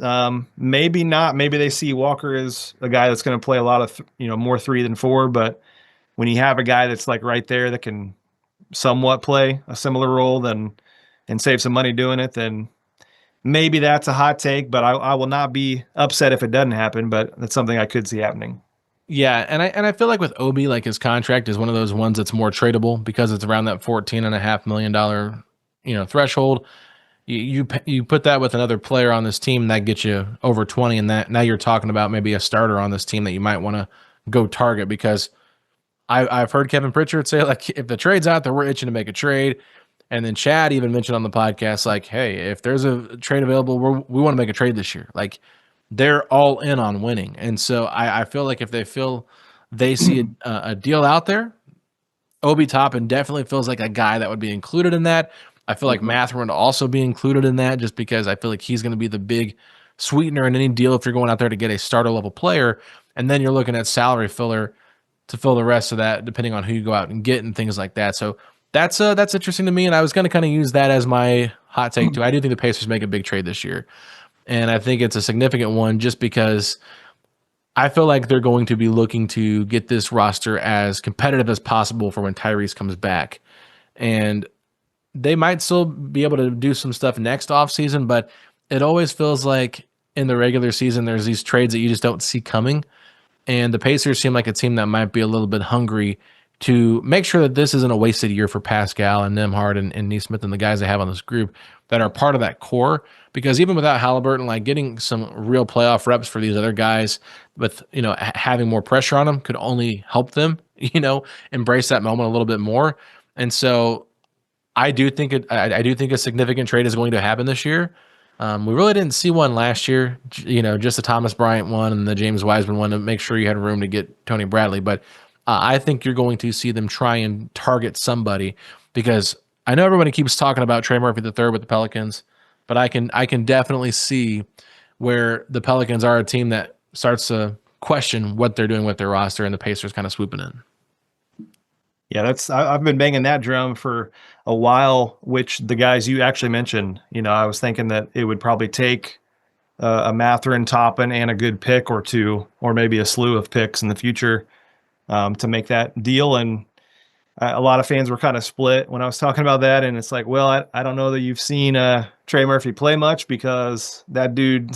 Maybe not. Maybe they see Walker as a guy that's going to play a lot of, more 3 than 4. But when you have a guy that's like right there that can somewhat play a similar role and save some money doing it, then maybe that's a hot take, but I will not be upset if it doesn't happen, but that's something I could see happening. Yeah, and I feel like with Obi, like his contract is one of those ones that's more tradable because it's around that $14.5 million, threshold. You put that with another player on this team that gets you over 20, and that now you're talking about maybe a starter on this team that you might want to go target because I've heard Kevin Pritchard say, like, if the trade's out there, we're itching to make a trade. And then Chad even mentioned on the podcast, like, hey, if there's a trade available, we want to make a trade this year. Like, they're all in on winning. And so I feel like if they see a deal out there, Obi Toppin definitely feels like a guy that would be included in that. I feel like Mathurin would also be included in that just because I feel like he's going to be the big sweetener in any deal if you're going out there to get a starter level player. And then you're looking at salary filler to fill the rest of that, depending on who you go out and get and things like that. So that's interesting to me, and I was going to kind of use that as my hot take too. I do think the Pacers make a big trade this year, and I think it's a significant one just because I feel like they're going to be looking to get this roster as competitive as possible for when Tyrese comes back, and they might still be able to do some stuff next offseason, but it always feels like in the regular season there's these trades that you just don't see coming. And the Pacers seem like a team that might be a little bit hungry to make sure that this isn't a wasted year for Pascal and Nembhard and Nesmith and the guys they have on this group that are part of that core. Because even without Halliburton, like getting some real playoff reps for these other guys with, having more pressure on them could only help them, embrace that moment a little bit more. And so I do think a significant trade is going to happen this year. We really didn't see one last year, just the Thomas Bryant one and the James Wiseman one to make sure you had room to get Tony Bradley. But I think you're going to see them try and target somebody because I know everybody keeps talking about Trey Murphy III with the Pelicans, but I can definitely see where the Pelicans are a team that starts to question what they're doing with their roster and the Pacers kind of swooping in. Yeah, I've been banging that drum for a while, which the guys you actually mentioned, I was thinking that it would probably take a Mathurin, Toppin, and a good pick or two, or maybe a slew of picks in the future to make that deal. And a lot of fans were kind of split when I was talking about that. And it's like, well, I don't know that you've seen Trey Murphy play much because that dude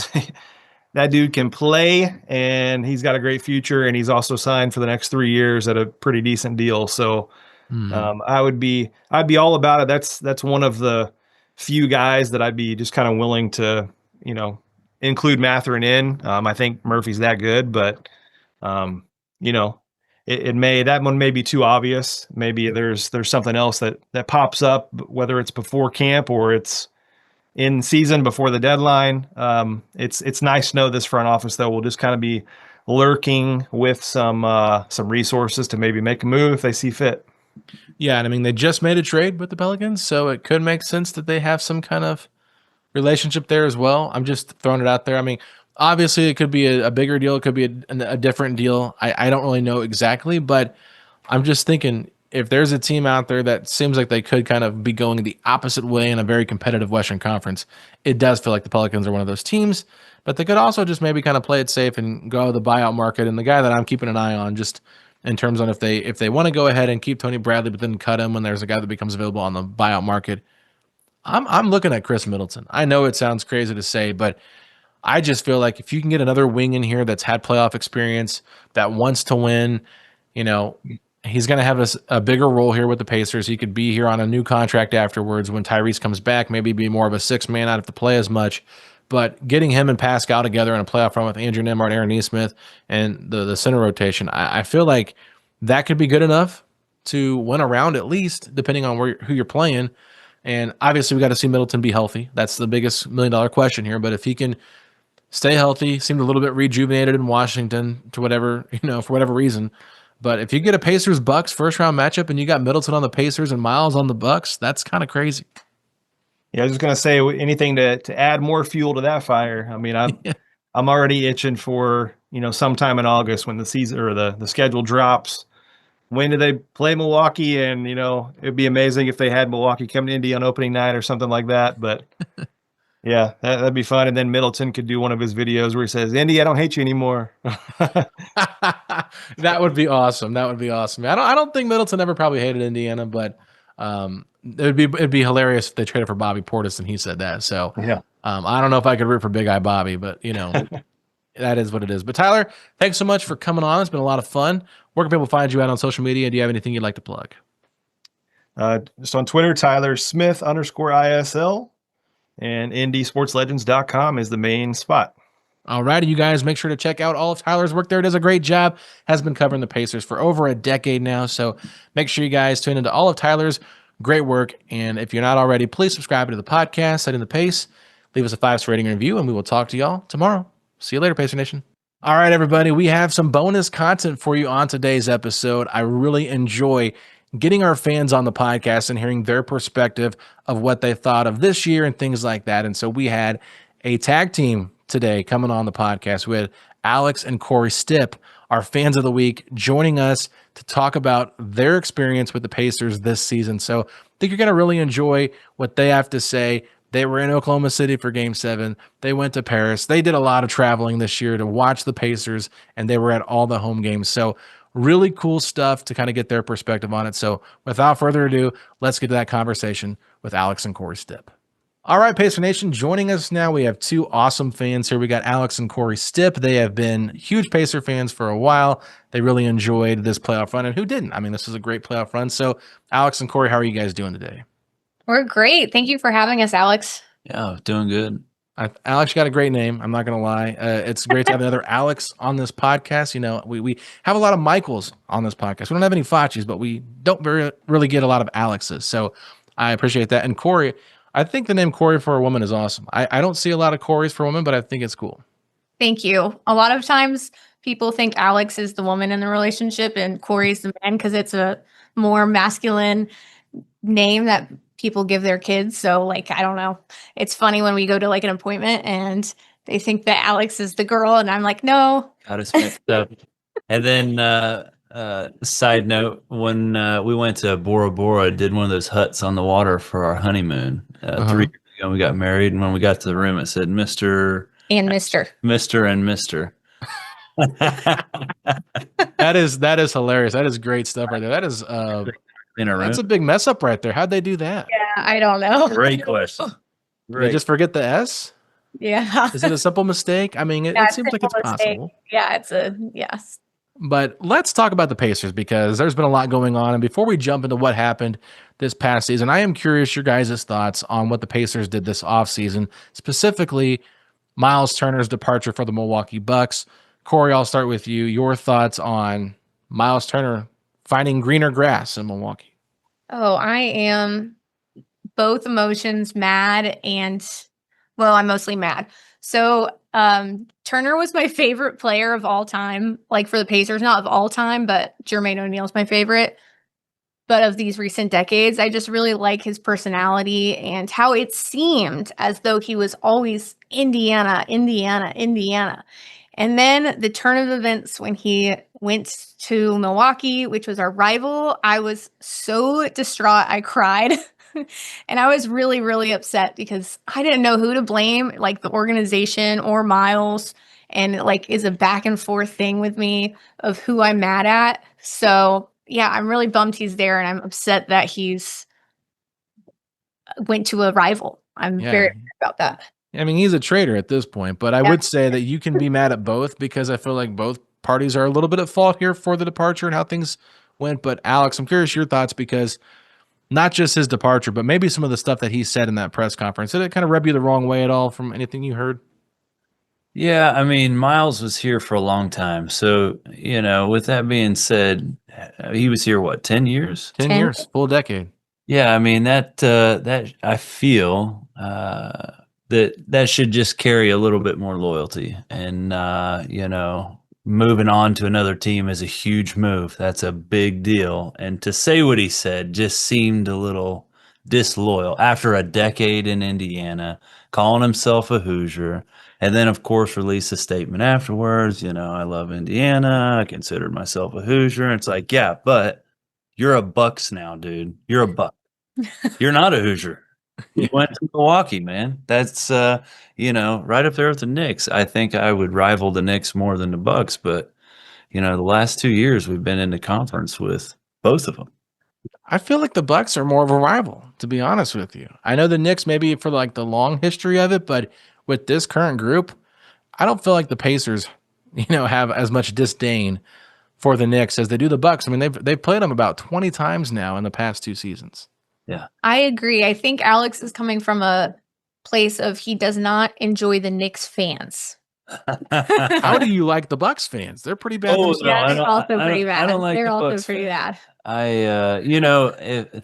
that dude can play and he's got a great future, and he's also signed for the next 3 years at a pretty decent deal. So I'd be all about it. That's one of the few guys that I'd be just kind of willing to, include Mathurin in. I think Murphy's that good, but that one may be too obvious. Maybe there's something else that pops up, whether it's before camp or it's in season before the deadline. It's nice to know this front office though will just kind of be lurking with some resources to maybe make a move if they see fit. Yeah, and I mean they just made a trade with the Pelicans, so it could make sense that they have some kind of relationship there as well. I'm just throwing it out there. I mean, obviously it could be a bigger deal. It could be a different deal. I don't really know exactly, but I'm just thinking if there's a team out there that seems like they could kind of be going the opposite way in a very competitive Western Conference, it does feel like the Pelicans are one of those teams, but they could also just maybe kind of play it safe and go to the buyout market. And the guy that I'm keeping an eye on just in terms on if they want to go ahead and keep Tony Bradley, but then cut him when there's a guy that becomes available on the buyout market, I'm looking at Chris Middleton. I know it sounds crazy to say, but I just feel like if you can get another wing in here that's had playoff experience, that wants to win, he's going to have a bigger role here with the Pacers. He could be here on a new contract afterwards when Tyrese comes back, maybe be more of a sixth man, not have to play as much. But getting him and Pascal together in a playoff run with Andrew Nembhard, Aaron Nesmith, and the center rotation, I feel like that could be good enough to win a round at least, depending on who you're playing. And obviously, we got to see Middleton be healthy. That's the biggest $1 million question here. But if he can stay healthy, seemed a little bit rejuvenated in Washington for whatever reason. But if you get a Pacers-Bucks first-round matchup and you got Middleton on the Pacers and Miles on the Bucks, that's kind of crazy. Yeah, I was just gonna say anything to add more fuel to that fire. I mean, I'm already itching for sometime in August when the season or the schedule drops. When do they play Milwaukee? And, it'd be amazing if they had Milwaukee come to Indy on opening night or something like that. But, yeah, that'd be fun. And then Middleton could do one of his videos where he says, Indy, I don't hate you anymore. That would be awesome. That would be awesome. I don't think Middleton ever probably hated Indiana, but it'd be hilarious if they traded for Bobby Portis and he said that. So, yeah. I don't know if I could root for Big Eye Bobby, but, that is what it is. But Tyler, thanks so much for coming on. It's been a lot of fun. Where can people find you out on social media? Do you have anything you'd like to plug? Just on Twitter, Tyler Smith _ISL, and IndySportsLegends.com is the main spot. All right, you guys make sure to check out all of Tyler's work there. He does a great job. Has been covering the Pacers for over a decade now. So make sure you guys tune into all of Tyler's great work. And if you're not already, please subscribe to the podcast, Setting the Pace. Leave us a 5-star rating and review, and we will talk to y'all tomorrow. See you later, Pacer Nation. All right, everybody, we have some bonus content for you on today's episode. I really enjoy getting our fans on the podcast and hearing their perspective of what they thought of this year and things like that. And so we had a tag team today coming on the podcast with Alex and Korey Stipp, our fans of the week, joining us to talk about their experience with the Pacers this season. So I think you're going to really enjoy what they have to say. They were in Oklahoma City for Game 7. They went to Paris. They did a lot of traveling this year to watch the Pacers, and they were at all the home games. So really cool stuff to kind of get their perspective on it. So without further ado, let's get to that conversation with Alex and Korey Stipp. All right, Pacer Nation, joining us now, we have two awesome fans here. We got Alex and Korey Stipp. They have been huge Pacer fans for a while. They really enjoyed this playoff run, and who didn't? I mean, this is a great playoff run. So Alex and Korey, how are you guys doing today? We're great. Thank you for having us, Alex. Yeah, doing good. Alex, you got a great name. I'm not going to lie. It's great to have another Alex on this podcast. We have a lot of Michaels on this podcast. We don't have any Fachis, but we don't really get a lot of Alexes. So I appreciate that. And Korey, I think the name Korey for a woman is awesome. I don't see a lot of Koreys for women, but I think it's cool. Thank you. A lot of times people think Alex is the woman in the relationship and Korey's the man because it's a more masculine name that people give their kids. So I don't know. It's funny when we go to an appointment and they think that Alex is the girl and I'm like, no. Got us mixed up. And then side note, when we went to Bora Bora, did one of those huts on the water for our honeymoon 3 years ago. We got married, and when we got to the room, it said Mr. and Mr. Mr. and Mr. That is hilarious. That is great stuff right there. That is that's a big mess up right there. How'd they do that? Yeah, I don't know. Great question. They just forget the S? Yeah. Is it a simple mistake? I mean, it seems like it's possible. Yeah, yes. But let's talk about the Pacers because there's been a lot going on. And before we jump into what happened this past season, I am curious your guys' thoughts on what the Pacers did this offseason, specifically Miles Turner's departure for the Milwaukee Bucks. Korey, I'll start with you. Your thoughts on Miles Turner finding greener grass in Milwaukee? Oh, I am both emotions, mad and, well, I'm mostly mad. So Turner was my favorite player of all time, like for the Pacers, not of all time, but Jermaine O'Neal's my favorite. But of these recent decades, I just really like his personality and how it seemed as though he was always Indiana, Indiana, Indiana. And then the turn of events when he went to Milwaukee, which was our rival, I was so distraught. I cried. And I was really, really upset because I didn't know who to blame, like the organization or Miles. And it like is a back and forth thing with me of who I'm mad at. So yeah, I'm really bummed he's there, and I'm upset that he's went to a rival. I'm very upset about that. I mean, he's a traitor at this point, but I would say that you can be mad at both because I feel like both parties are a little bit at fault here for the departure and how things went. But Alex, I'm curious your thoughts because not just his departure, but maybe some of the stuff that he said in that press conference. Did it kind of rub you the wrong way at all from anything you heard? Yeah, I mean, Miles was here for a long time. So, with that being said, he was here, 10 years? 10 years, full decade. Yeah, I mean, that I feel that should just carry a little bit more loyalty. And, moving on to another team is a huge move. That's a big deal. And to say what he said just seemed a little disloyal after a decade in Indiana, calling himself a Hoosier. And then, of course, release a statement afterwards. I love Indiana. I consider myself a Hoosier. It's like, yeah, but you're a Bucks now, dude. You're a Buck. You're not a Hoosier. You went to Milwaukee, man. That's, right up there with the Knicks. I think I would rival the Knicks more than the Bucks. But, the last 2 years we've been in the conference with both of them. I feel like the Bucks are more of a rival, to be honest with you. I know the Knicks maybe for like the long history of it, but with this current group, I don't feel like the Pacers, have as much disdain for the Knicks as they do the Bucks. I mean, they've played them about 20 times now in the past 2 seasons. Yeah, I agree. I think Alex is coming from a place of he does not enjoy the Knicks fans. How do you like the Bucks fans? They're pretty bad. Oh, themselves. Yeah, I they're don't- also I pretty don't- I bad. don't like They're the also Bucks pretty bad.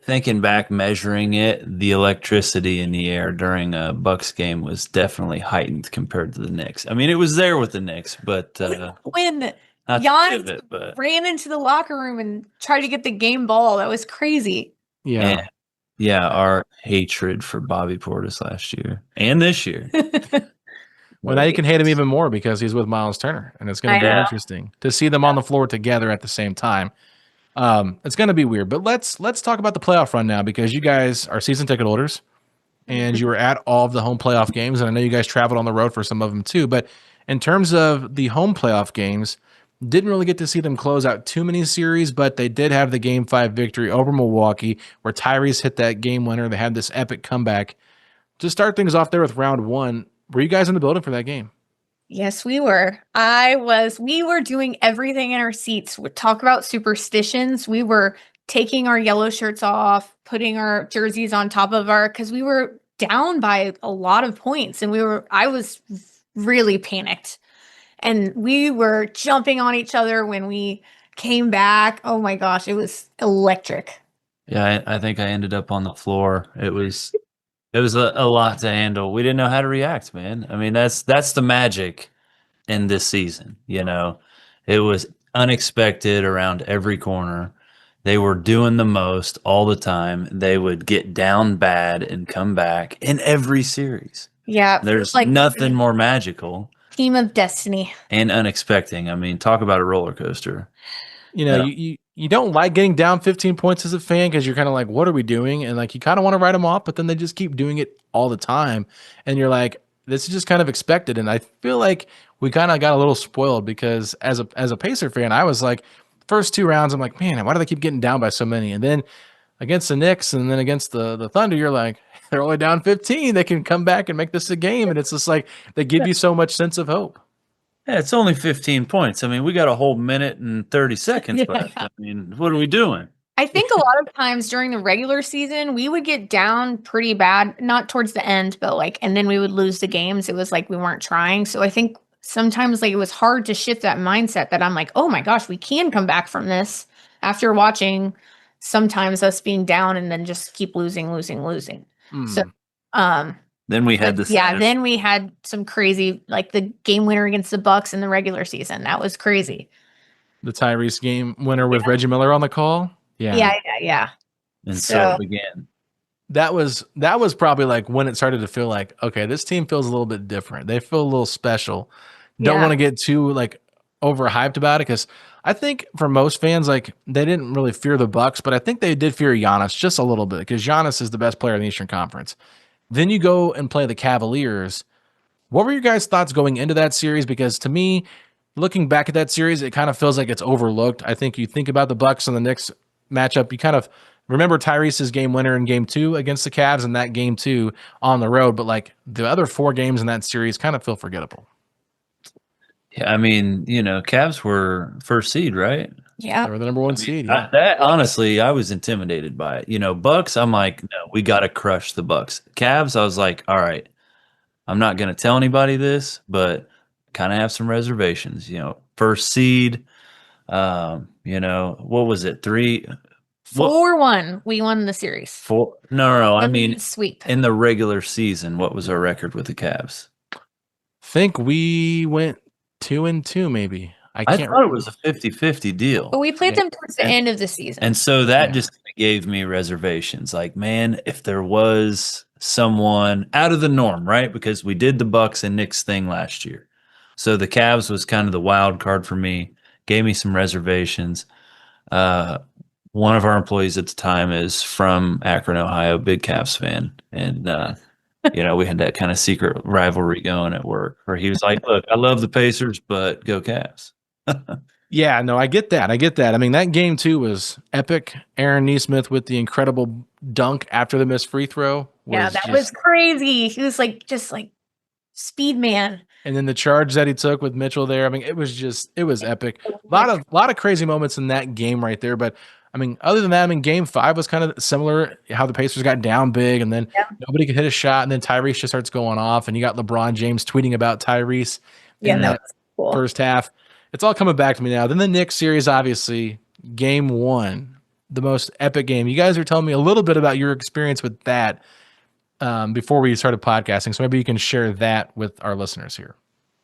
Thinking back, measuring it, the electricity in the air during a Bucks game was definitely heightened compared to the Knicks. I mean, it was there with the Knicks, but When not to Giannis give it, but ran into the locker room and tried to get the game ball, that was crazy. Yeah. yeah, our hatred for Bobby Portis last year and this year. Well, now you can hate him even more because he's with Miles Turner, and it's going to be interesting to see them on the floor together at the same time. It's going to be weird, but let's talk about the playoff run now because you guys are season ticket holders, and you were at all of the home playoff games, and I know you guys traveled on the road for some of them too. But in terms of the home playoff games, didn't really get to see them close out too many series, but they did have the Game 5 victory over Milwaukee, where Tyrese hit that game winner. They had this epic comeback. To start things off there with round 1. Were you guys in the building for that game? Yes, we were. We were doing everything in our seats. We talk about superstitions. We were taking our yellow shirts off, putting our jerseys on top of because we were down by a lot of points, and I was really panicked. And we were jumping on each other when we came back. Oh my gosh, it was electric. Yeah, I think I ended up on the floor. It was a lot to handle. We didn't know how to react, man. I mean, that's the magic in this season. It was unexpected around every corner. They were doing the most all the time. They would get down bad and come back in every series. Yeah, There's nothing more magical. Team of destiny. And unexpected. I mean, talk about a roller coaster. You don't like getting down 15 points as a fan because you're kind of like, what are we doing? And like you kind of want to write them off, but then they just keep doing it all the time. And you're like, this is just kind of expected. And I feel like we kind of got a little spoiled because as a Pacer fan, I was like, first 2 rounds, I'm like, man, why do they keep getting down by so many? And then against the Knicks and then against the Thunder, you're like, they're only down 15. They can come back and make this a game. And it's just like they give you so much sense of hope. Yeah, it's only 15 points. I mean, we got a whole minute and 30 seconds left. I mean, what are we doing? I think a lot of times during the regular season, we would get down pretty bad, not towards the end, but and then we would lose the games. It was like we weren't trying. So I think sometimes like it was hard to shift that mindset that I'm like, oh my gosh, we can come back from this after watching sometimes us being down and then just keep losing. So, then we had this. Yeah, then we had some crazy, like the game winner against the Bucks in the regular season. That was crazy. The Tyrese game winner with Reggie Miller on the call. Yeah. And so it began. That was probably like when it started to feel like, okay, this team feels a little bit different. They feel a little special. Don't want to get too like overhyped about it, because I think for most fans, like they didn't really fear the Bucks, but I think they did fear Giannis just a little bit, because Giannis is the best player in the Eastern Conference. Then you go and play the Cavaliers. What were your guys' thoughts going into that series? Because to me, looking back at that series, it kind of feels like it's overlooked. I think you think about the Bucks and the Knicks matchup, you kind of remember Tyrese's game winner in game 2 against the Cavs and that game 2 on the road, but like the other 4 games in that series kind of feel forgettable. Yeah, I mean, Cavs were first seed, right? Yeah. They were the number 1 seed. Yeah. That honestly, I was intimidated by it. Bucks, I'm like, no, we got to crush the Bucks. Cavs, I was like, all right, I'm not going to tell anybody this, but kind of have some reservations. First seed, what was it? 4-1. We won the series. 4. No. I mean, sweep. In the regular season, what was our record with the Cavs? Think we went 2-2, maybe. I thought it was a 50-50 deal. But we played them towards the end of the season. And so that just gave me reservations. Like, man, if there was someone out of the norm, right? Because we did the Bucks and Knicks thing last year. So the Cavs was kind of the wild card for me. Gave me some reservations. One of our employees at the time is from Akron, Ohio, big Cavs fan. And, we had that kind of secret rivalry going at work where he was like, look, I love the Pacers, but go Cavs. Yeah, no, I get that. I mean, that game 2 was epic. Aaron Nesmith with the incredible dunk after the missed free throw. Was crazy. He was like, just like speed man. And then the charge that he took with Mitchell there. I mean, it was epic. A lot of crazy moments in that game right there. But I mean, other than that, I mean, game 5 was kind of similar, how the Pacers got down big and then nobody could hit a shot. And then Tyrese just starts going off and you got LeBron James tweeting about Tyrese in that cool. first half. It's all coming back to me now. Then the Knicks series, obviously, game 1, the most epic game. You guys are telling me a little bit about your experience with that before we started podcasting. So maybe you can share that with our listeners here.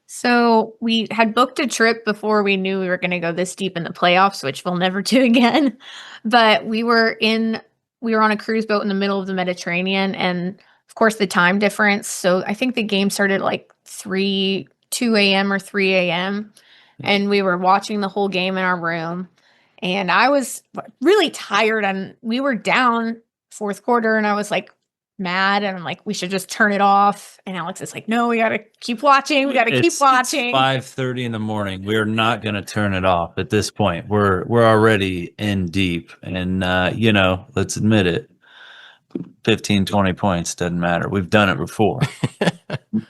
So we had booked a trip before we knew we were going to go this deep in the playoffs, which we'll never do again. But we were on a cruise boat in the middle of the Mediterranean, and of course the time difference. So I think the game started like 2 a.m. or 3 a.m. And we were watching the whole game in our room. And I was really tired, and we were down fourth quarter, and I was like mad, and I'm like, we should just turn it off. And Alex is like, no, we got to keep watching. Keep watching. It's 5:30 in the morning. We're not going to turn it off at this point. We're already in deep. And, let's admit it. 15, 20 points, doesn't matter. We've done it before.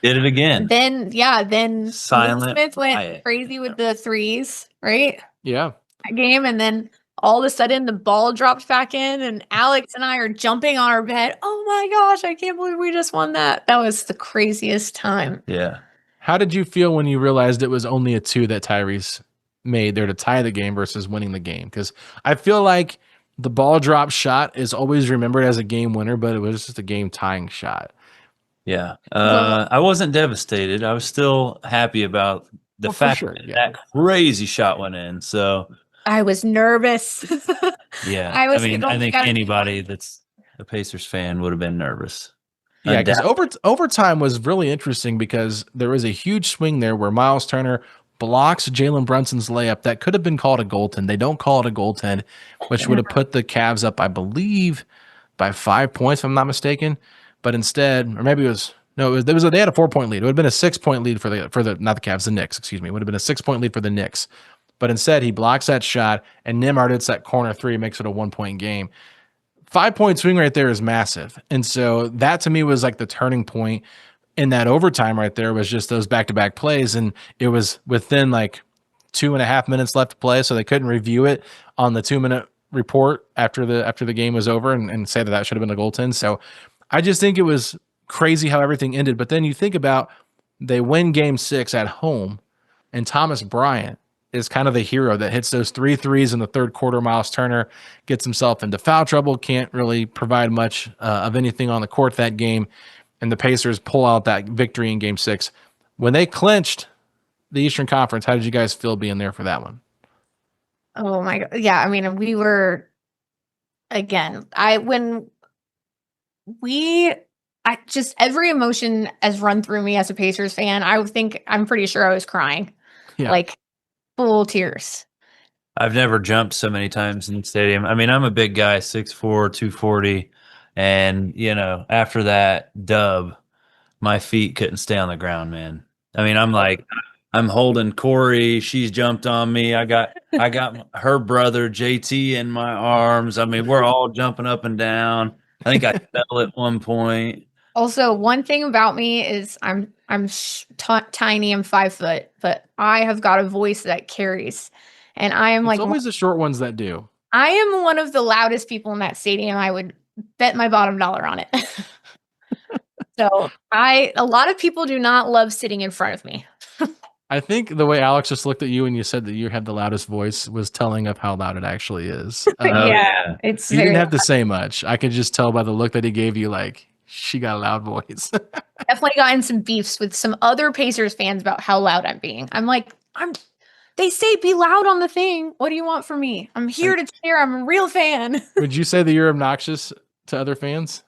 Did it again. Then Silent Smith went crazy with the threes, right? Yeah. That game. And then all of a sudden the ball dropped back in, and Alex and I are jumping on our bed. Oh my gosh, I can't believe we just won that. That was the craziest time. Yeah. How did you feel when you realized it was only a 2 that Tyrese made there to tie the game versus winning the game? Because I feel like the ball drop shot is always remembered as a game winner, but it was just a game tying shot. Yeah. I wasn't devastated. I was still happy about the fact that crazy shot went in. So I was nervous. Yeah. I think anybody that's a Pacers fan would have been nervous. Yeah, because overtime was really interesting because there was a huge swing there where Miles Turner blocks Jalen Brunson's layup that could have been called a goaltend. They don't call it a goaltend, which would have put the Cavs up, I believe, by 5 points, if I'm not mistaken. But instead, or maybe they had a 4-point lead. It would have been a 6-point lead for the not the Cavs, the Knicks, excuse me. It would have been a 6-point lead for the Knicks. But instead, he blocks that shot, and Nembhard hits that corner 3, makes it a 1-point game. 5-point swing right there is massive. And so that to me was like the turning point in that overtime right there, was just those back-to-back plays. And it was within like 2.5 minutes left to play, so they couldn't review it on the 2-minute report after the game was over and say that should have been a goaltend. So I just think it was crazy how everything ended. But then you think about They win game 6 at home, and Thomas Bryant is kind of the hero that hits those 3 threes in the third quarter. Miles Turner gets himself into foul trouble, can't really provide much of anything on the court that game, and the Pacers pull out that victory in game 6. When they clinched the Eastern Conference, how did you guys feel being there for that one? Oh my God. Yeah. I mean, we were, again, just every emotion has run through me as a Pacers fan. I'm pretty sure I was crying, like full tears. I've never jumped so many times in the stadium. I mean, I'm a big guy, 6'4", 240. And, after that dub, my feet couldn't stay on the ground, man. I mean, I'm holding Korey. She's jumped on me. I got her brother JT in my arms. I mean, we're all jumping up and down. I think I fell at one point. Also, one thing about me is I'm tiny. I'm 5 foot, but I have got a voice that carries, and I am It's always the short ones that do. I am one of the loudest people in that stadium. I would bet my bottom dollar on it. So a lot of people do not love sitting in front of me. I think the way Alex just looked at you and you said that you had the loudest voice was telling of how loud it actually is. Yeah, it's you didn't have to say much. I could just tell by the look that he gave you, like, she got a loud voice. Definitely gotten some beefs with some other Pacers fans about how loud I'm being. I'm like, they say be loud on the thing. What do you want from me? I'm here to cheer. I'm a real fan. Would you say that you're obnoxious to other fans?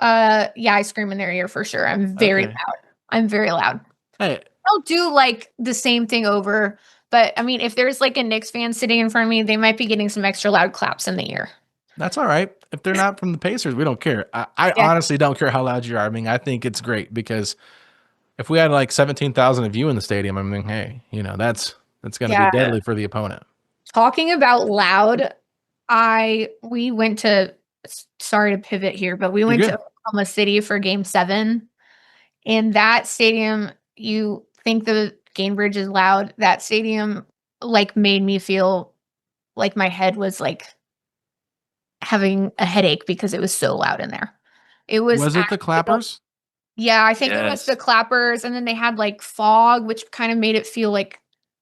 Yeah, I scream in their ear for sure. I'm very loud. I'm very loud. Hey, I'll do like the same thing over, but I mean, if there's like a Knicks fan sitting in front of me, they might be getting some extra loud claps in the ear. That's all right. If they're not from the Pacers, we don't care. I honestly don't care how loud you are. I mean, I think it's great because if we had like 17,000 of you in the stadium, I mean, hey, that's going to be deadly for the opponent. Talking about loud, we went to, sorry to pivot here, but we went to Oklahoma City for game 7. In that stadium, you think the Gainbridge is loud. That stadium like made me feel like my head was like having a headache because it was so loud in there. Was it the clappers? Yeah, I think it was the clappers, and then they had like fog, which kind of made it feel like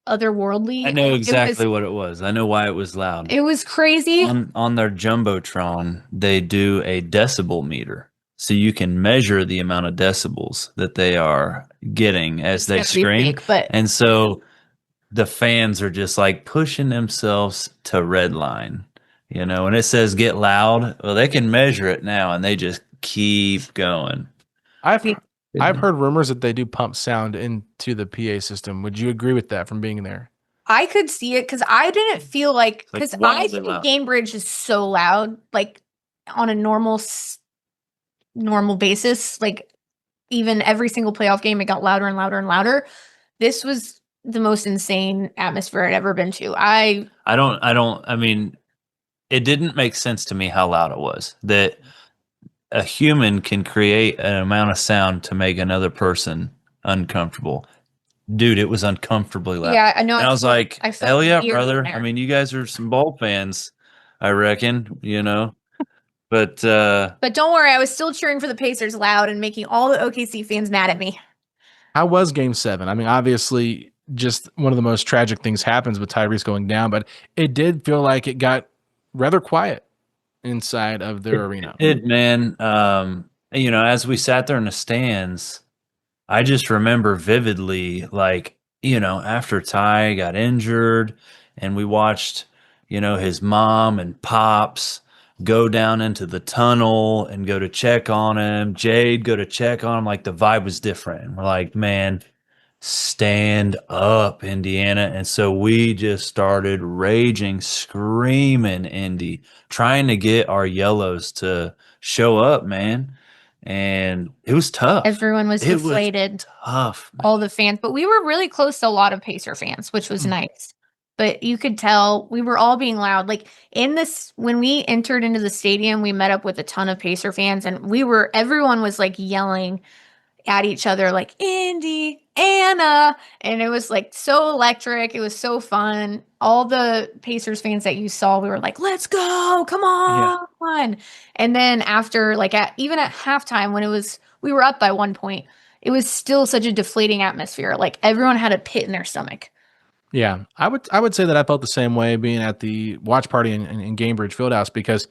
otherworldly. I know exactly what it was. I know why it was loud. It was crazy. On their Jumbotron, they do a decibel meter. So you can measure the amount of decibels that they are getting as they scream. And so the fans are just like pushing themselves to red line, and it says get loud. Well, they can measure it now and they just keep going. I've heard rumors that they do pump sound into the PA system. Would you agree with that from being there? I could see it because I didn't feel like, because I think Gainbridge is so loud, like on a normal basis, like even every single playoff game, it got louder and louder and louder. This was the most insane atmosphere I'd ever been to. I mean, it didn't make sense to me how loud it was. That a human can create an amount of sound to make another person uncomfortable. Dude, it was uncomfortably loud. Yeah, I know. And I was like, hell yeah, brother. I mean, you guys are some ball fans, I reckon, But don't worry, I was still cheering for the Pacers loud and making all the OKC fans mad at me. How was game 7? I mean, obviously, just one of the most tragic things happens with Tyrese going down, but it did feel like it got rather quiet inside of their arena. Man. As we sat there in the stands, I just remember vividly, like, after Ty got injured and we watched, his mom and pops go down into the tunnel and go to check on him. Jade go to check on him. Like, the vibe was different. And we're like, man, stand up, Indiana. And so we just started raging, screaming, Indy, trying to get our yellows to show up, man. And it was tough. Everyone was deflated. Was tough. Man. All the fans. But we were really close to a lot of Pacer fans, which was nice. But you could tell we were all being loud. Like when we entered into the stadium, we met up with a ton of Pacer fans, and everyone was like yelling at each other, like Indy, Anna. And it was like so electric. It was so fun. All the Pacers fans that you saw, we were like, let's go. Come on. Yeah. And then after, even at halftime, when we were up by 1 point, it was still such a deflating atmosphere. Like everyone had a pit in their stomach. Yeah, I would say that I felt the same way being at the watch party in Gamebridge Fieldhouse, because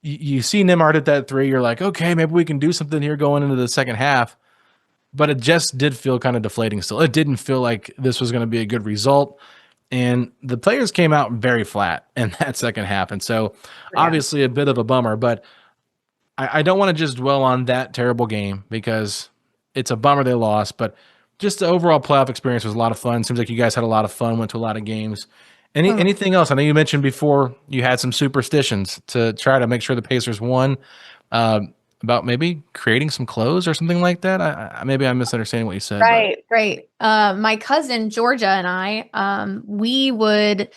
you see Nimard at that 3, you're like, okay, maybe we can do something here going into the second half. But it just did feel kind of deflating still. It didn't feel like this was going to be a good result. And the players came out very flat in that second half. And so obviously a bit of a bummer, but I don't want to just dwell on that terrible game because it's a bummer they lost. But just the overall playoff experience was a lot of fun. Seems like you guys had a lot of fun, went to a lot of games. Anything else? I know you mentioned before you had some superstitions to try to make sure the Pacers won. About maybe creating some clothes or something like that. Maybe I'm misunderstanding what you said. Right. My cousin Georgia and I, we would,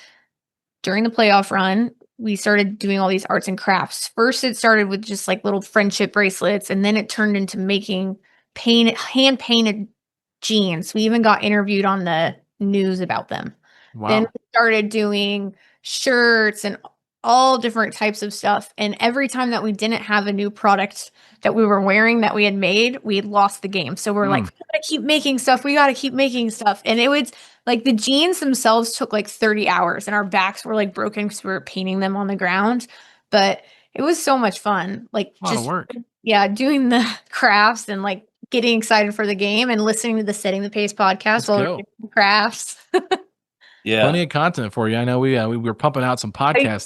during the playoff run, we started doing all these arts and crafts. First, it started with just like little friendship bracelets, and then it turned into making hand painted jeans. We even got interviewed on the news about them. Wow. Then we started doing shirts and all different types of stuff. And every time that we didn't have a new product that we were wearing that we had made, we had lost the game. So we're like, we gotta keep making stuff. We gotta keep making stuff. And it was like the jeans themselves took like 30 hours and our backs were like broken because we were painting them on the ground. But it was so much fun. Like a lot of work. Yeah, doing the crafts and like getting excited for the game and listening to the Setting the Pace podcast while we're doing crafts. Yeah, plenty of content for you. I know we were pumping out some podcasts.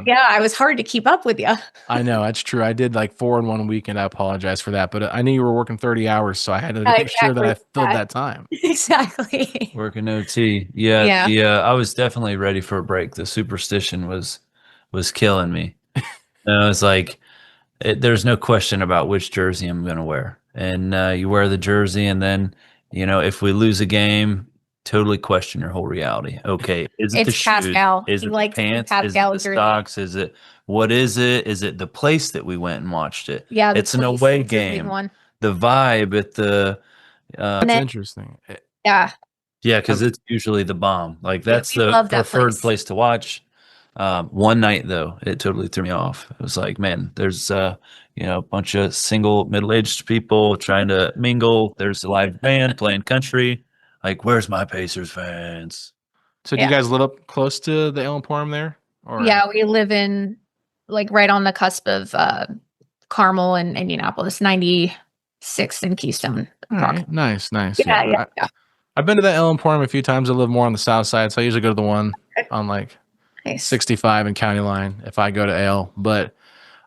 Yeah, I was hard to keep up with you. I know, that's true. I did like 4 in 1 week, and I apologize for that. But I knew you were working 30 hours, so I had to make sure that I filled that time. Exactly. Working OT. Yeah. I was definitely ready for a break. The superstition was killing me. It's like there's no question about which jersey I'm going to wear, and you wear the jersey, and then if we lose a game, totally question your whole reality. Okay, is it the shoes? Pascal. Is it the pants? Is it the stocks? Is it what is it? Is it the place that we went and watched it? Yeah, it's an away game. The vibe at the that's interesting. Yeah, because it's usually the bomb. Like that's the preferred place to watch. One night though, it totally threw me off. It was like, man, there's a bunch of single middle-aged people trying to mingle. There's a live band playing country. Like, where's my Pacers fans? So do you guys live up close to the Ale Emporium there? Or? Yeah, we live in like right on the cusp of Carmel and Indianapolis, 96th and Keystone. Right. Nice. Yeah. I've been to the Ale Emporium a few times. I live more on the south side, so I usually go to the one on like 65 and County Line if I go to Ale. But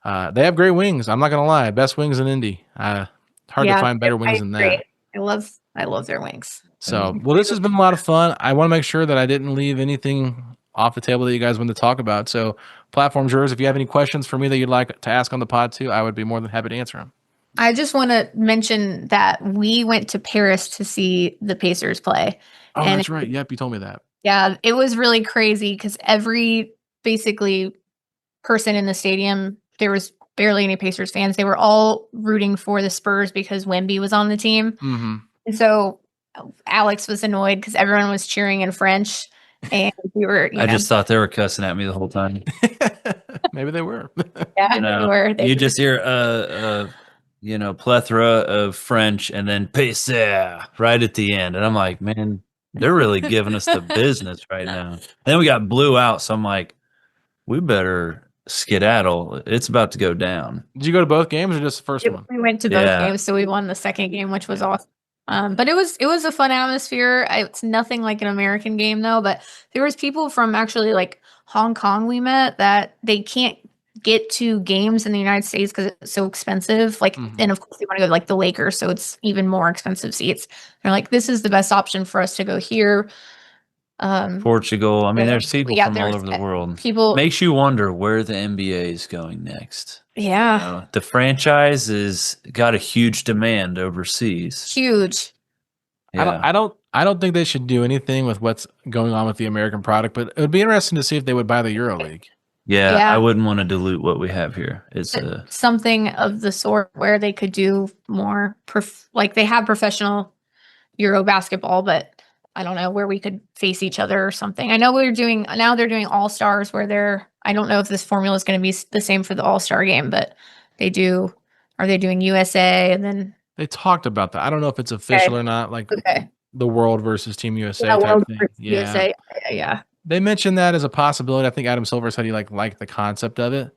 they have great wings. I'm not going to lie. Best wings in Indy. Hard to find better wings than that. I love their wings. So, well, this has been a lot of fun. I want to make sure that I didn't leave anything off the table that you guys want to talk about. So, platform's yours. If you have any questions for me that you'd like to ask on the pod too, I would be more than happy to answer them. I just want to mention that we went to Paris to see the Pacers play. Oh, that's right. Yep, you told me that. Yeah, it was really crazy because every basically person in the stadium, there was barely any Pacers fans. They were all rooting for the Spurs because Wemby was on the team. Mm-hmm. And so Alex was annoyed because everyone was cheering in French, and we were. I just thought they were cussing at me the whole time. Maybe they were. Yeah, they were. You just hear plethora of French, and then "Pacer" right at the end, and I'm like, man, they're really giving us the business right now. And then we got blew out, so I'm like, we better skedaddle. It's about to go down. Did you go to both games or just the first one? We went to both games, so we won the second game, which was awesome. But it was a fun atmosphere. It's nothing like an American game though, but there was people from actually like Hong Kong we met that they can't get to games in the United States because it's so expensive. Like, and of course they want to go to like the Lakers, so it's even more expensive seats. They're like, this is the best option for us to go here. Portugal. I mean, there's people from all over the world. People makes you wonder where the NBA is going next. Yeah. The franchise has got a huge demand overseas. Huge. Yeah. I don't think they should do anything with what's going on with the American product, but it would be interesting to see if they would buy the EuroLeague. Yeah, I wouldn't want to dilute what we have here. It's something of the sort where they could do more, like they have professional Euro basketball, but I don't know where we could face each other or something. I know they're doing All-Stars where I don't know if this formula is going to be the same for the All-Star game, but they do. Are they doing USA and then They talked about that. I don't know if it's official or not, like the World versus Team USA type World thing. versus Yeah. USA. Yeah. They mentioned that as a possibility. I think Adam Silver said he liked the concept of it.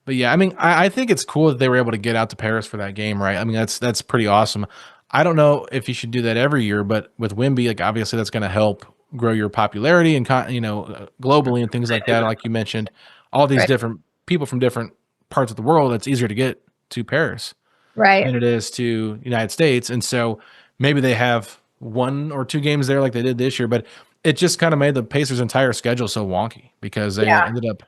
But yeah, I mean, I think it's cool that they were able to get out to Paris for that game, right? I mean, that's pretty awesome. I don't know if you should do that every year, but with Wemby, like obviously that's going to help grow your popularity and globally and things like that. Like you mentioned, all these different people from different parts of the world. It's easier to get to Paris, than it is to United States, and so maybe they have 1 or 2 games there like they did this year, but it just kind of made the Pacers' entire schedule so wonky because they ended up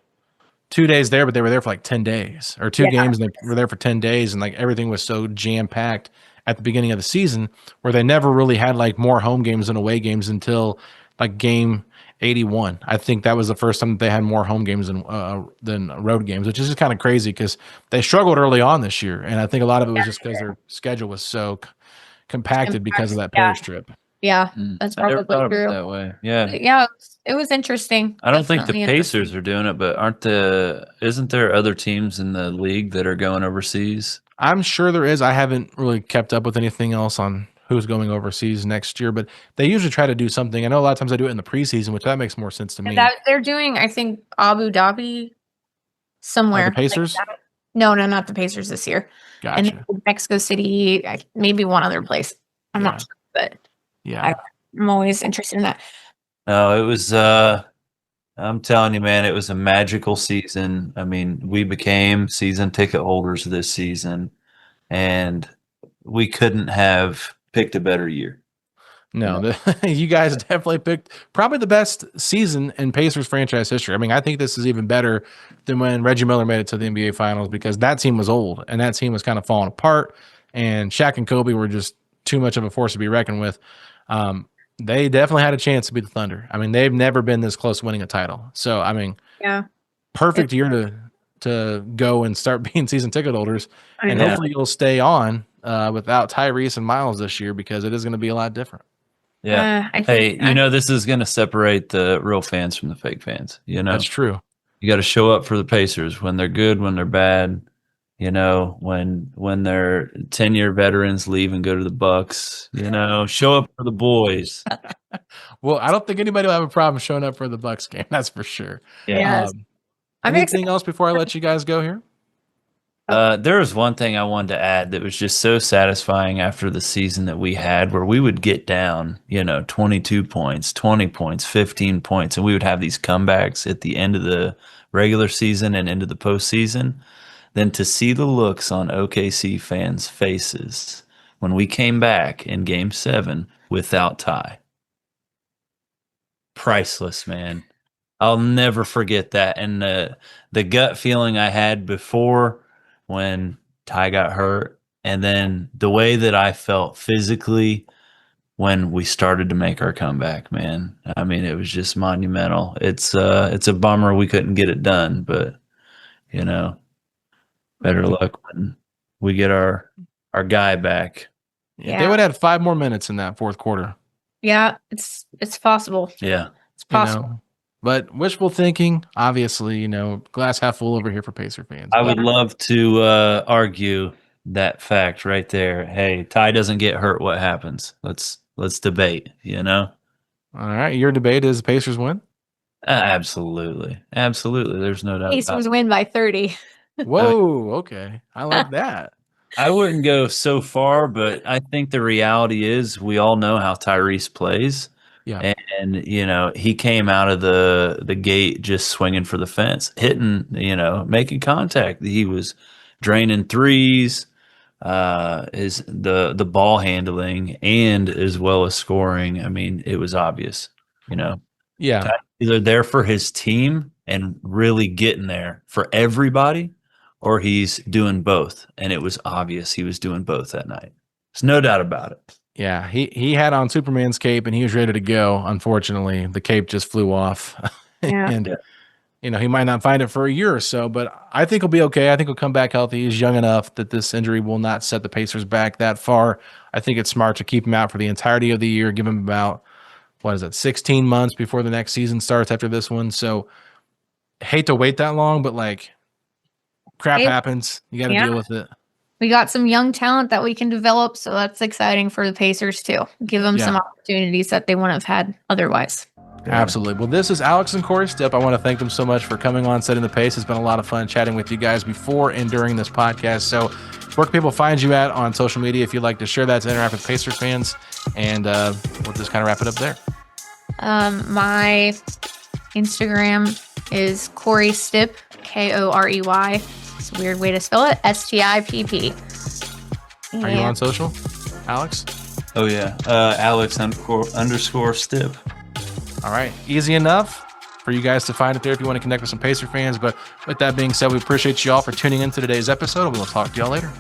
2 days there, but they were there for like 10 days or 2 games and they were there for 10 days. And like everything was so jam packed at the beginning of the season where they never really had like more home games than away games until like game 81. I think that was the first time that they had more home games than road games, which is just kind of crazy because they struggled early on this year. And I think a lot of it was just because their schedule was so compacted because of that Paris trip. Yeah, that's probably true. That way. Yeah. Yeah, it was interesting. I don't think the Pacers are doing it, but isn't there other teams in the league that are going overseas? I'm sure there is. I haven't really kept up with anything else on who's going overseas next year, but they usually try to do something. I know a lot of times they do it in the preseason, which that makes more sense to me. They're doing, I think, Abu Dhabi somewhere. The Pacers? Like no, not the Pacers this year. Gotcha. And Mexico City, maybe one other place. I'm not sure, but I'm always interested in that. No, it was I'm telling you, man, it was a magical season. I mean, we became season ticket holders this season, and we couldn't have picked a better year. No, you guys definitely picked probably the best season in Pacers franchise history. I mean, I think this is even better than when Reggie Miller made it to the NBA Finals because that team was old and that team was kind of falling apart, and Shaq and Kobe were just too much of a force to be reckoned with. They definitely had a chance to beat the Thunder. I mean, they've never been this close to winning a title. So, I mean, perfect year to go and start being season ticket holders. And hopefully you'll stay on without Tyrese and Miles this year because it is going to be a lot different. Yeah. This is going to separate the real fans from the fake fans. That's true. You got to show up for the Pacers when they're good, when they're bad. When their 10-year veterans leave and go to the Bucks, show up for the boys. Well, I don't think anybody will have a problem showing up for the Bucks game. That's for sure. Yeah. Anything else before I let you guys go here? There was one thing I wanted to add that was just so satisfying after the season that we had where we would get down, 22 points, 20 points, 15 points, and we would have these comebacks at the end of the regular season and into the postseason. Then to see the looks on OKC fans' faces when we came back in Game 7 without Ty. Priceless, man. I'll never forget that. And the gut feeling I had before when Ty got hurt, and then the way that I felt physically when we started to make our comeback, man. I mean, it was just monumental. It's a bummer we couldn't get it done, but better luck when we get our guy back. Yeah, they would have had 5 more minutes in that fourth quarter. Yeah, it's possible. Yeah, it's possible. But wishful thinking, obviously, glass half full over here for Pacer fans. I would love to argue that fact right there. Hey, Ty doesn't get hurt. What happens? Let's debate. All right, your debate is Pacers win. Absolutely. There's no doubt. Pacers win by 30. Whoa, okay. I like that. I wouldn't go so far, but I think the reality is we all know how Tyrese plays. Yeah. And, he came out of the gate just swinging for the fence, hitting, making contact. He was draining threes, the ball handling, and as well as scoring. I mean, it was obvious, Yeah. Either there for his team and really getting there for everybody, or he's doing both. And it was obvious he was doing both that night. There's no doubt about it. Yeah, he had on Superman's cape and he was ready to go. Unfortunately, the cape just flew off. And he might not find it for a year or so, but I think he'll be okay. I think he'll come back healthy. He's young enough that this injury will not set the Pacers back that far. I think it's smart to keep him out for the entirety of the year, give him about 16 months before the next season starts after this one. So hate to wait that long, but crap happens. You got to deal with it. we got some young talent that we can develop. So that's exciting for the Pacers too. Give them some opportunities that they wouldn't have had otherwise. Yeah. Absolutely. Well, this is Alex and Korey Stipp. I want to thank them so much for coming on, setting the pace. It's been a lot of fun chatting with you guys before and during this podcast. So where can people find you at on social media if you'd like to share that to interact with Pacers fans? And we'll just kind of wrap it up there. My Instagram is Korey Stipp, Korey. It's a weird way to spell it. Stipp. Are you on social, Alex? Oh, yeah. Alex __ Stipp. All right. Easy enough for you guys to find it there if you want to connect with some Pacer fans. But with that being said, we appreciate you all for tuning in to today's episode. We will talk to y'all later.